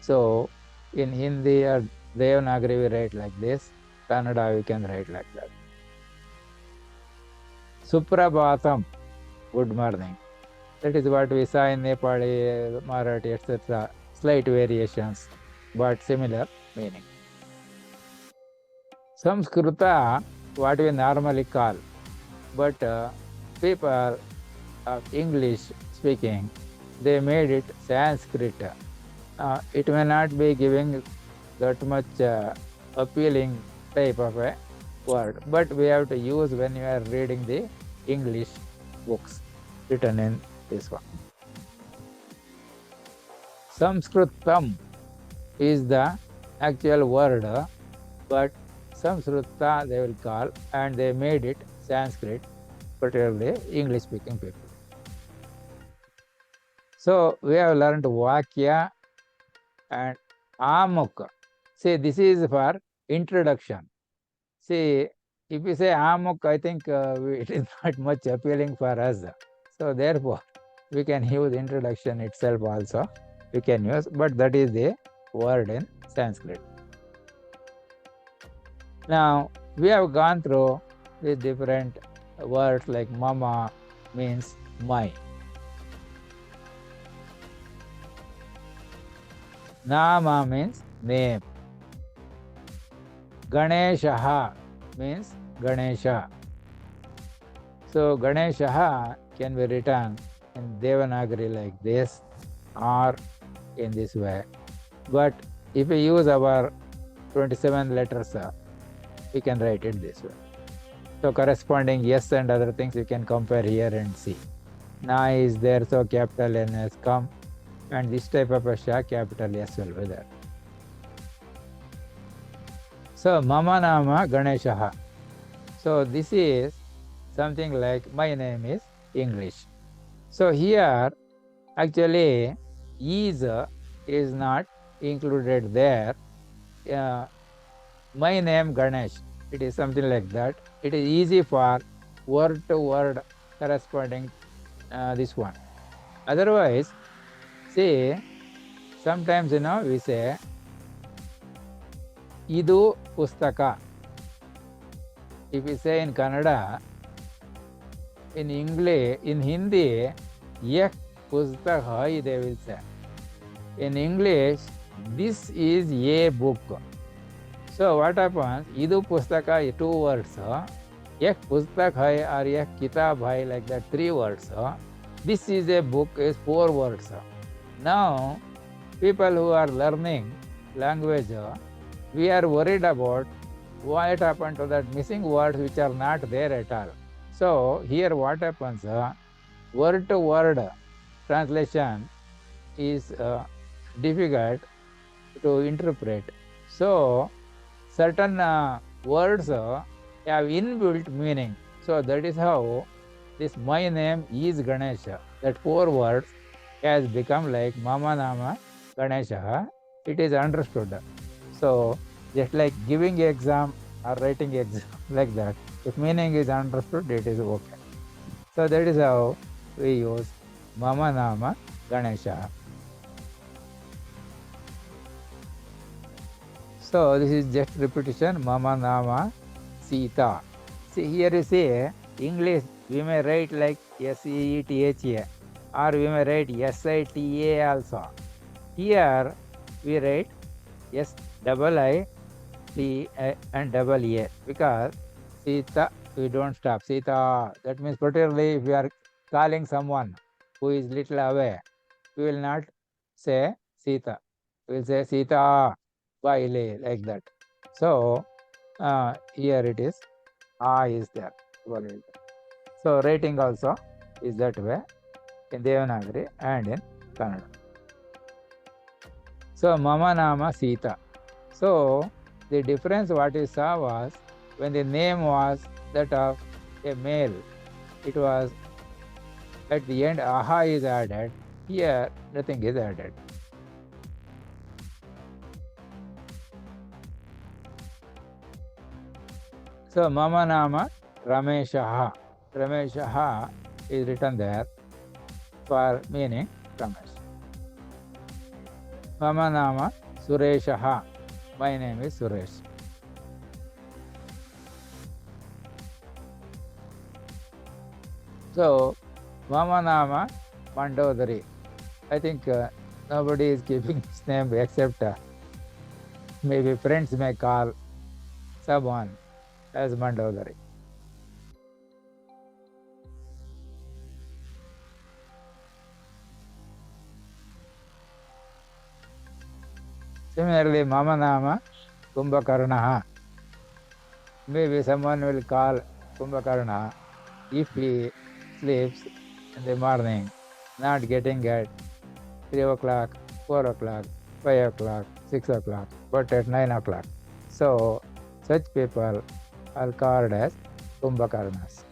So in Hindi or Devanagari we write like this. Kannada we can write like that. Suprabhatam, good morning. That is what we saw in Nepali, Marathi, etc. Slight variations, but similar meaning. Samskruta, what we normally call, but people of English speaking, they made it Sanskrit. It may not be giving that much appealing type of a word, but we have to use when you are reading the English books written in this one. Samskrutam is the actual word, but Samskruta they will call, and they made it Sanskrit, particularly English speaking people. So we have learned Vakya and Amuk. See, this is for introduction. See, if you say Amuk, I think it is not much appealing for us. So therefore, we can use introduction itself also. We can use, but that is the word in Sanskrit. Now, we have gone through the different words like mama means my. Nama means name. Ganeshaha means Ganesha. So Ganeshaha can be written in Devanagari like this or in this way. But if we use our 27 letters, we can write it this way. So corresponding yes and other things you can compare here and see. Na is there, so capital N has come, and this type of a sha, capital S will be there. So mama nama Ganeshaha. So this is something like my name is English. So here actually is not included there. My name Ganesh. It is something like that. It is easy for word to word corresponding this one. Otherwise, say sometimes we say Idu Pustaka. If we say in Kannada, in English, in Hindi, Yek Pustak they will say. In English, this is a book. So what happens? Idu Pustaka, 2 words. Ek pustak hai or ek kitab hai, like that, 3 words. This is a book is 4 words. Now, people who are learning language, we are worried about what happened to that missing words which are not there at all. So here what happens? Word to word translation is difficult to interpret. So certain words have inbuilt meaning. So that is how this my name is Ganesha. That 4 words has become like Mama Nama Ganesha. It is understood. So just like giving exam or writing exam like that, if meaning is understood, it is okay. So that is how we use Mama Nama Ganesha. So this is just repetition, Mama Nama Sita. See here you see English, we may write like S-E-E-T-H-A or we may write S-I-T-A also. Here we write S-I-I-T and double A because Sita, we don't stop. Sita, that means particularly if we are calling someone who is little away, we will not say Sita. We will say Sita, Baile, like that. So here it is, is there. So writing also is that way in Devanagari and in Kannada. So Mama Nama Sita. So the difference what we saw was when the name was that of a male, it was at the end aha is added. Here nothing is added. So Mama Nama Rameshaha. Rameshaha is written there for meaning Ramesh. Mama Nama Sureshaha. My name is Suresh. So Mama Nama Mandodari. I think nobody is keeping his name except maybe friends may call someone as Mandodari. Similarly, Mama Nama Kumbhakarna. Maybe someone will call Kumbhakarna if he sleeps in the morning, not getting at 3 o'clock, 4 o'clock, 5 o'clock, 6 o'clock, but at 9 o'clock. So, such people are called as Kumbhakarnas.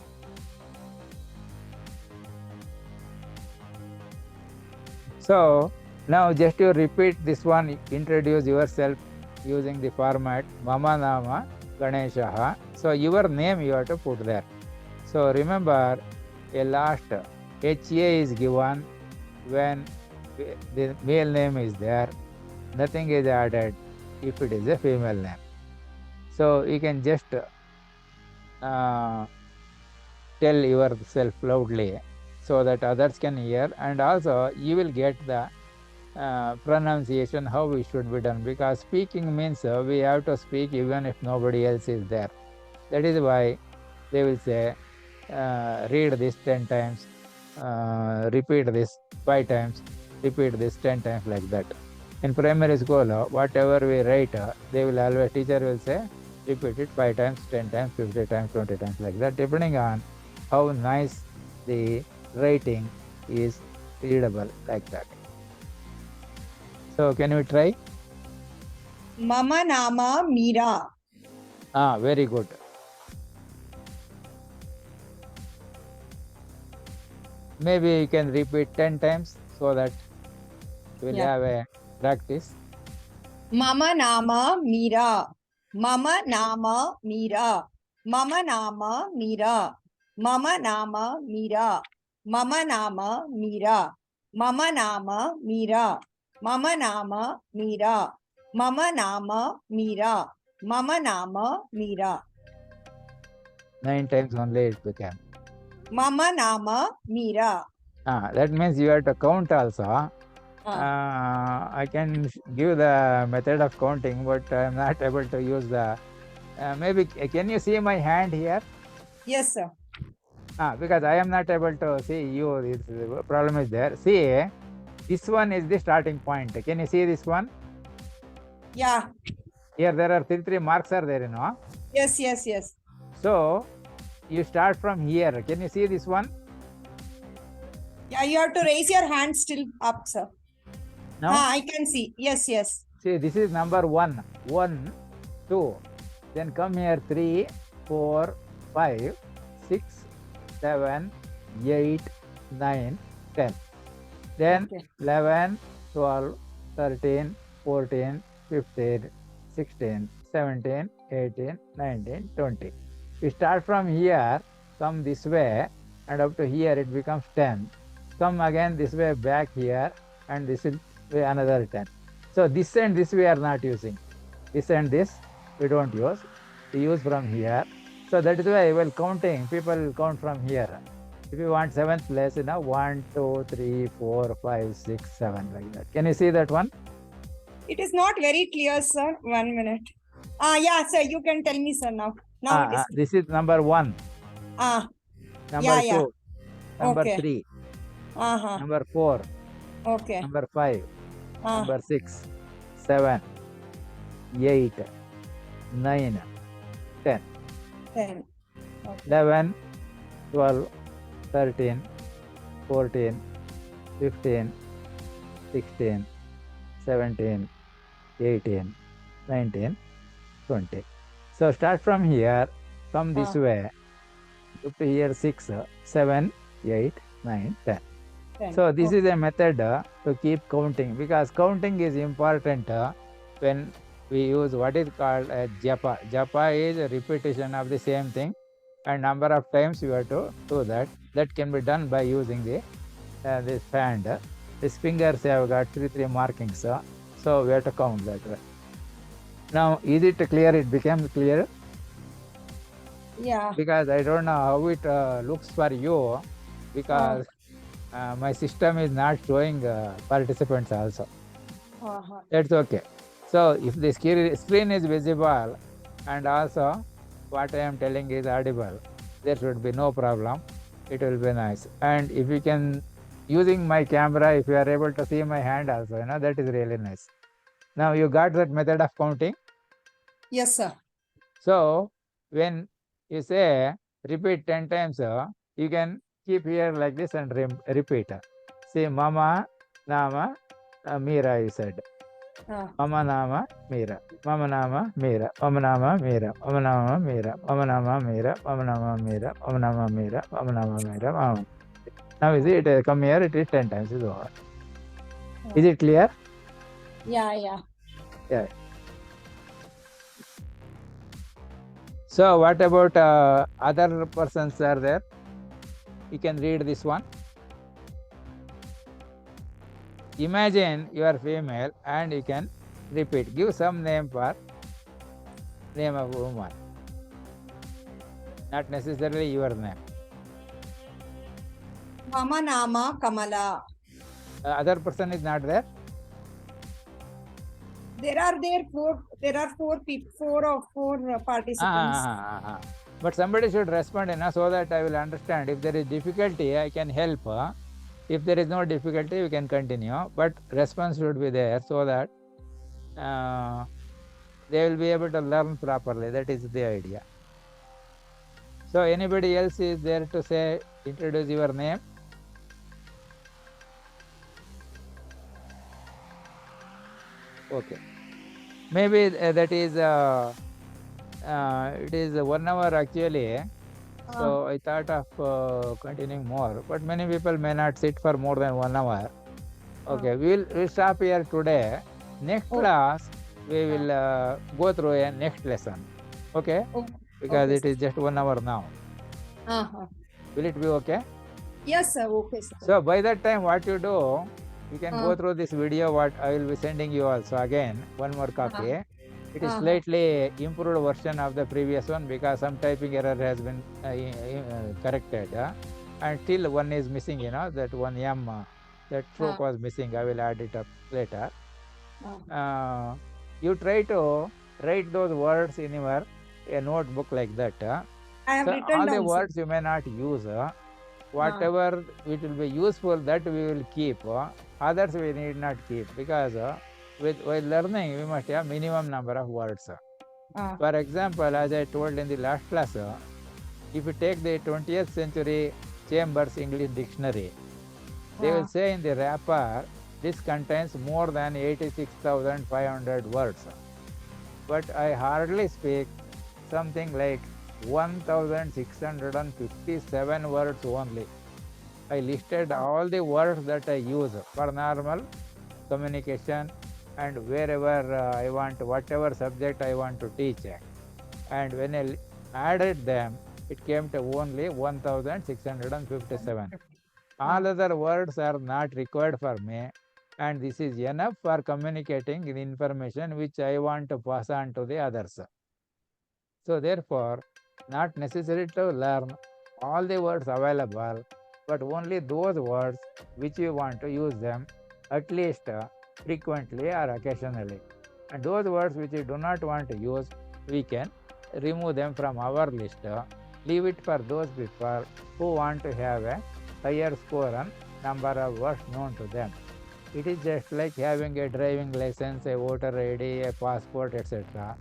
So, now just to repeat this one, introduce yourself using the format Mama Nama Ganeshaha. So, your name you have to put there. So, remember a last HA is given when the male name is there, nothing is added if it is a female name. So you can just tell yourself loudly so that others can hear, and also you will get the pronunciation how it should be done, because speaking means we have to speak even if nobody else is there. That is why they will say read this 10 times, repeat this 5 times, repeat this 10 times, like that. In primary school, whatever we write, they will always, teacher will say, repeat it 5 times, 10 times, 50 times, 20 times, like that, depending on how nice the writing is readable, like that. So, can we try? Mama Nama Meera. Very good. Maybe you can repeat 10 times so that we'll have a practice. Mama Nama Meera. Mama Nama Meera. Mama Nama Meera. Mama Nama Meera. Mama Nama Meera. Mama Nama Meera. Mama Nama Meera. Mama Nama Meera. Mama Nama Meera. 9 times only it became. Mama Nama Meera. That means you have to count also. I can give the method of counting, but I am not able to use the. Maybe can you see my hand here? Yes, sir. Because I am not able to see you. This problem is there. See, this one is the starting point. Can you see this one? Yeah. Here there are three marks are there, you know. Yes, yes, yes. So you start from here. Can you see this one? Yeah, you have to raise your hand still up, sir. No? I can see. Yes, yes. See, this is number 1. 1, 2. Then come here 3, 4, 5, 6, 7, 8, 9, 10. Then 11, 12, 13, 14, 15, 16, 17, 18, 19, 20. We start from here, come this way, and up to here it becomes 10. Come again this way back here, and this will be another 10. So this and this we are not using. This and this we don't use. We use from here. So that is why while counting, people will count from here. If you want 7th place, 1, 2, 3, 4, 5, 6, 7, like that. Can you see that one? It is not very clear, sir. 1 minute. Yeah, sir. You can tell me, sir, now. Now it is. This is number 1. Number 2. Number 3. Number 4. Number 5. Number 6. 7. 8. 9. 10. 10. 11. 12. 13. 14. 15. 16. 17. 18. 19. 20. So start from here, come this way, up to here 6, 7, 8, 9, 10. So this is a method to keep counting, because counting is important when we use what is called a japa. Japa is a repetition of the same thing, and number of times you have to do that. That can be done by using the this hand. These fingers have got three markings, so we have to count that way. Now, is it clear? It became clear? Yeah. Because I don't know how it looks for you, because my system is not showing participants also. That's okay. So, if the screen is visible and also what I am telling is audible, there should be no problem. It will be nice. And if you can, using my camera, if you are able to see my hand also, that is really nice. Now you got that method of counting? Yes, sir. So when you say repeat 10 times, you can keep here like this and repeat. See, Mama, Nama, Meera, you said. Mama Nama, Meera. Mama Nama, Meera. Mama Nama, Meera. Mama Nama, Meera. Mama Nama, Meera. Mama Nama, Meera. Mama Nama, Meera. Mama Nama, Meera. Mama. Now you see it, come here, it is 10 times. Is over. Is it clear? Yeah. Yeah. So what about other persons are there? You can read this one. Imagine you are female and you can repeat. Give some name for name of woman. Not necessarily your name. Mama Nama Kamala. Other person is not there. There are four people, four participants. But somebody should respond, so that I will understand. If there is difficulty, I can help. If there is no difficulty, we can continue. But response should be there so that they will be able to learn properly. That is the idea. So anybody else is there to say, introduce your name? Okay. Maybe that is it is 1 hour actually. So I thought of continuing more, but many people may not sit for more than 1 hour. Okay, we'll stop here today. Next class we will go through a next lesson. Okay, because it is just 1 hour now. Will it be okay? Yes, sir. Okay, sir. So by that time, what you do, you can go through this video. What I will be sending you also again, one more copy. It is slightly improved version of the previous one because some typing error has been corrected, and still one is missing. That one M, that stroke was missing. I will add it up later. You try to write those words in your a notebook like that. I have written all down, the words sir. you may not use. Whatever it will be useful, that we will keep. Others we need not keep, because while learning we must have minimum number of words. For example, as I told in the last class, if you take the 20th century Chambers English Dictionary, they will say in the wrapper, this contains more than 86,500 words. But I hardly speak something like 1,657 words only. I listed all the words that I use for normal communication and wherever I want, whatever subject I want to teach. And when I added them, it came to only 1,657. All other words are not required for me, and this is enough for communicating the information which I want to pass on to the others. So therefore, not necessary to learn all the words available, but only those words which you want to use them at least frequently or occasionally. And those words which you do not want to use, we can remove them from our list. Leave it for those people who want to have a higher score on number of words known to them. It is just like having a driving license, a voter ID, a passport, etc.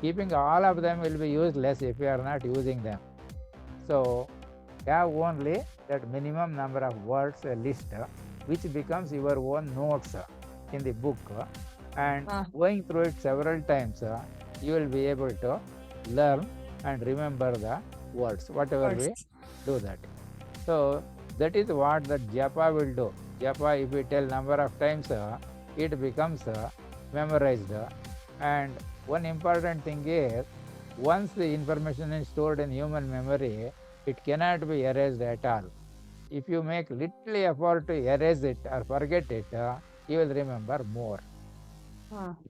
Keeping all of them will be useless if you are not using them. So have only that minimum number of words, a list, which becomes your own notes in the book, and going through it several times, you will be able to learn and remember the words, whatever we do that. So that is what that japa will do. Japa, if we tell number of times, it becomes memorized. And one important thing is, once the information is stored in human memory, it cannot be erased at all. If you make little effort to erase it or forget it, you will remember more.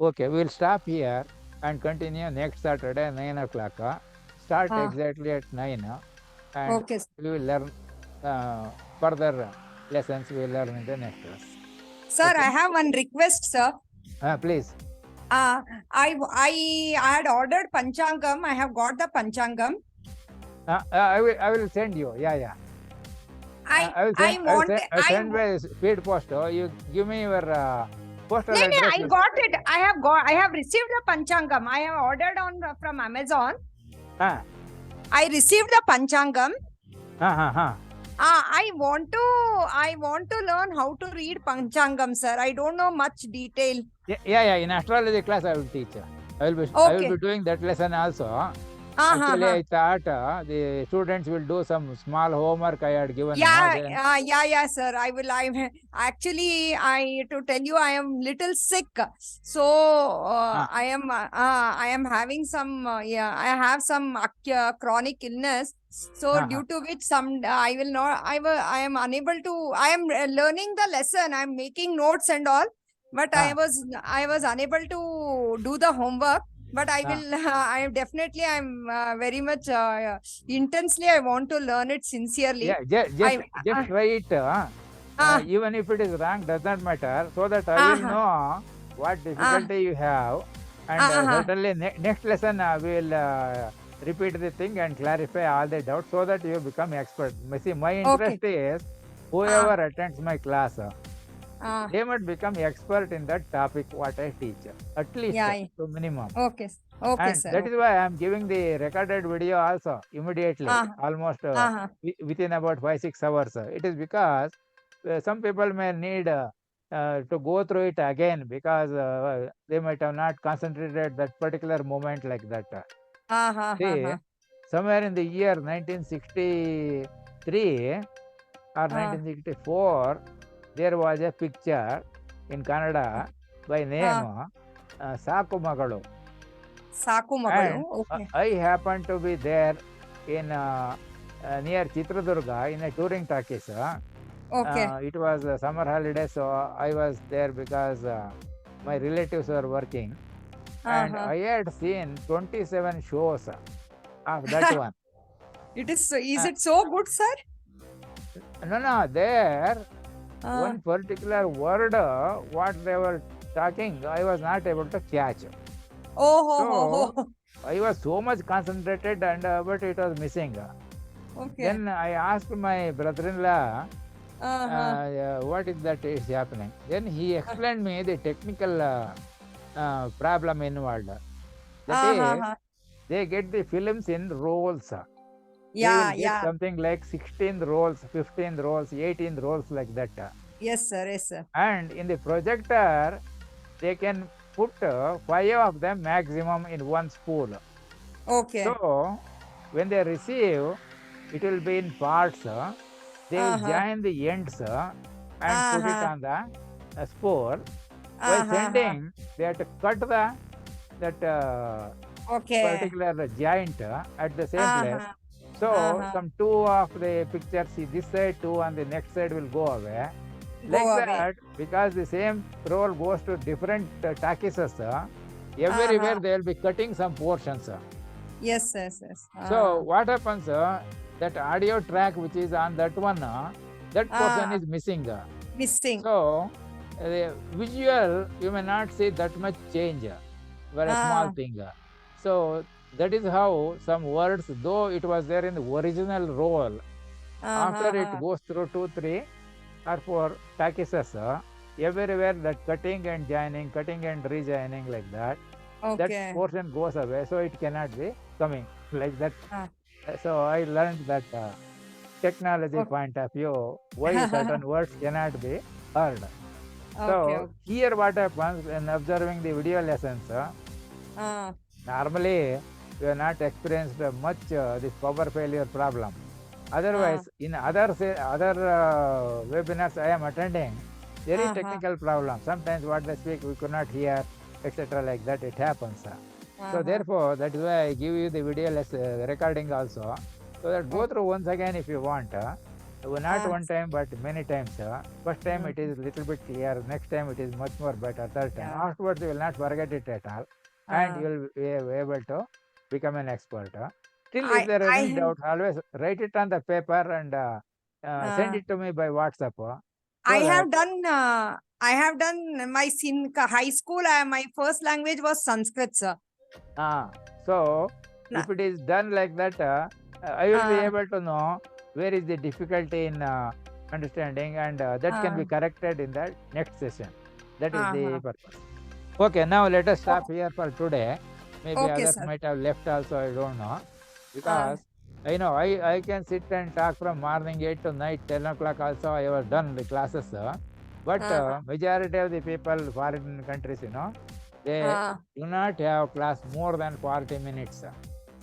Okay, we will stop here and continue next Saturday, 9 o'clock. Start exactly at 9, and we will learn further lessons we will learn in the next class. Sir, I have one request, sir. Please. I had ordered Panchangam. I have got the Panchangam. I will send you. Yeah. I will send by speed post. You give me your Postal No, address I is. got it. I have received the Panchangam. I have ordered on from Amazon. Ah, I received the Panchangam. ah. I want to learn how to read Panchangam, sir. I don't know much detail. Yeah. In astrology class, I will teach. I will Okay. be doing that lesson also. Actually, Uh-huh. I thought the students will do some small homework I had given. Then, Yeah, sir. I to tell you, I am little sick. So ah, I am having some, I have some chronic illness. So ah, due to which I will not, I am unable to, I am learning the lesson. I am making notes and all, but ah, I was unable to do the homework. But I ah. will, I'm very much, intensely I want to learn it sincerely. Yeah, I just try it. uh, Even if it is wrong, does not matter. So that I will uh, know what uh, difficulty you have, and uh, certainly next lesson we will repeat the thing and clarify all the doubts so that you become expert. See, my okay. interest is Uh, whoever attends my class, uh, they must become expert in that topic what I teach, at least yeah. to minimum. Okay. Okay, And sir. that is Okay. why I am giving the recorded video also immediately, Uh, almost uh, within about 5 6 hours. It is because some people may need to go through it again because they might have not concentrated that particular moment like that. See, somewhere in the year 1963 or uh, 1964, there was a picture in Kannada by name Saku Magalu. Saku Magalu. And Okay. I happened to be there in near Chitradurga in a touring talkies. Okay. It was summer holiday, so I was there because my relatives were working, and Uh-huh. I had seen 27 shows of that one. Is Uh, it so good, sir? no, there Uh, one particular word, what they were talking, I was not able to catch. So oh. I was so much concentrated, and but it was missing. Okay. Then I asked my brother-in-law, Uh-huh. what is that is happening. Then he explained me the technical problem involved. That is, Uh-huh. they get the films in rolls. They will Yeah, get yeah. something like 16 rolls, 15 rolls, 18 rolls like that. Yes, sir. Yes, sir. And in the projector, they can put 5 of them maximum in one spool. Okay. So when they receive, it will be in parts. They will Uh-huh. join the ends and put it Uh-huh. on the spool. While Uh-huh. sending, they have to cut that Okay. particular joint at the same place. Uh-huh. So Uh-huh. some two of the pictures, see this side, two on the next side will go away. Like Go away. that, because the same roll goes to different takises, everywhere Uh-huh. they will be cutting some portions. Yes. So what happens? That audio track which is on that one, that portion Uh, is missing. missing. So the visual you may not see that much change for a small Uh, thing. So that is how some words, though it was there in the original roll, after it uh-huh. goes through 2 3 or 4 takises, everywhere that cutting and joining, cutting and rejoining like that Okay. portion goes away, so it cannot be coming like that. Uh, So I learned that technology okay. point of view, why certain words cannot be heard. Okay. So here what happens when observing the video lessons, Uh, normally we have not experienced much this power failure problem. uh, Otherwise, in other webinars I am attending, there is uh-huh. technical problem. Sometimes what they speak we could not hear, etc. Like that it happens. So Uh-huh. therefore, that is why I give you the video recording also, so that go Okay. through once again if you want. Not Uh, one time but many times. First time it mhm. is little bit clear. Next time it is much more better. Third time. Yeah. Afterwards you will not forget it at all, and Uh, you will be able to become an expert. Still, if I there are any I doubt, always write it on the paper and send uh, it to me by WhatsApp, I so that. I have done my high school. My first language was Sanskrit, sir. So Na- if it is done like that, I will be Uh, able to know where is the difficulty in understanding, and that can uh, be corrected in the next session. That is the Uh-huh. purpose. Okay, now let us stop here for today. Maybe Okay, others sir. might have left also, I don't know. Uh, Because I can sit and talk from morning 8 to night 10 o'clock also. I have done the classes. But uh, majority of the people, foreign countries, they uh, do not have class more than 40 minutes.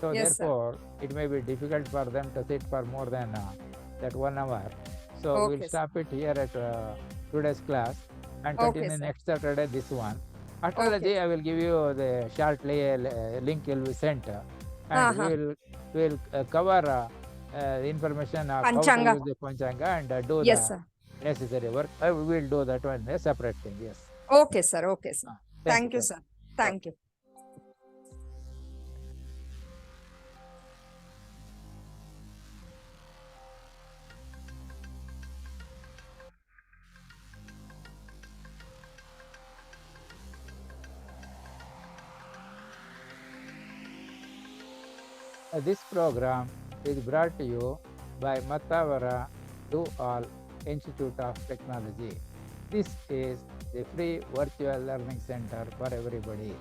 So yes, sir. therefore, it may be difficult for them to sit for more than that 1 hour. So we'll Okay, sir. stop it here at today's class and Okay, continue sir. next Saturday this one. Okay. Astrology, I will give you the short link will be sent, and Uh-huh. we will cover the information of how to Panchanga. use the Panchanga and do Yes, the sir. necessary work. We will do that one a separate thing. Yes. Okay, sir. Okay, sir. Thank you. Thank you, Thank sir. you. Thank you. This program is brought to you by Matavara Do All Institute of Technology. This is the free virtual learning center for everybody.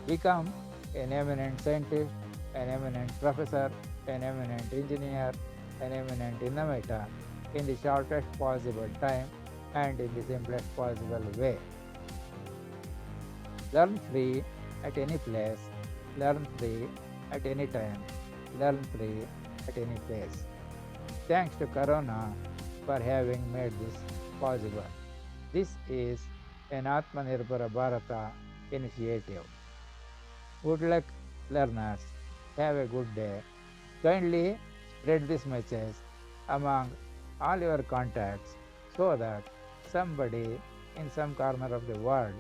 Become an eminent scientist, an eminent professor, an eminent engineer, an eminent innovator in the shortest possible time and in the simplest possible way. Learn free at any place, learn free at any time, learn free at any place. Thanks to Corona for having made this possible. This is an Atmanirbhara Bharata initiative. Good luck, learners. Have a good day. Kindly spread this message among all your contacts so that somebody in some corner of the world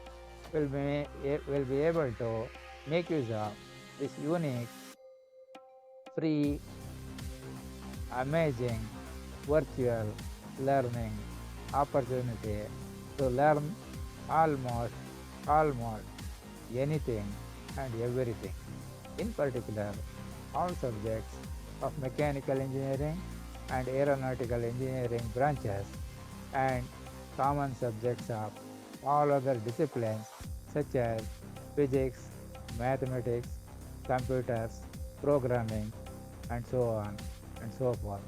will be able to make use of this unique, free, amazing virtual learning opportunity to learn almost almost anything and everything. In particular, all subjects of mechanical engineering and aeronautical engineering branches and common subjects of all other disciplines such as physics, mathematics, computers, programming, and so on and so forth,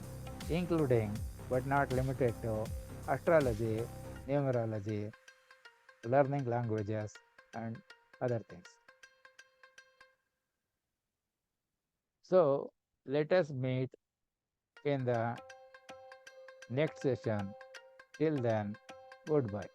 including but not limited to astrology, numerology, learning languages, and other things. So let us meet in the next session. Till then, goodbye.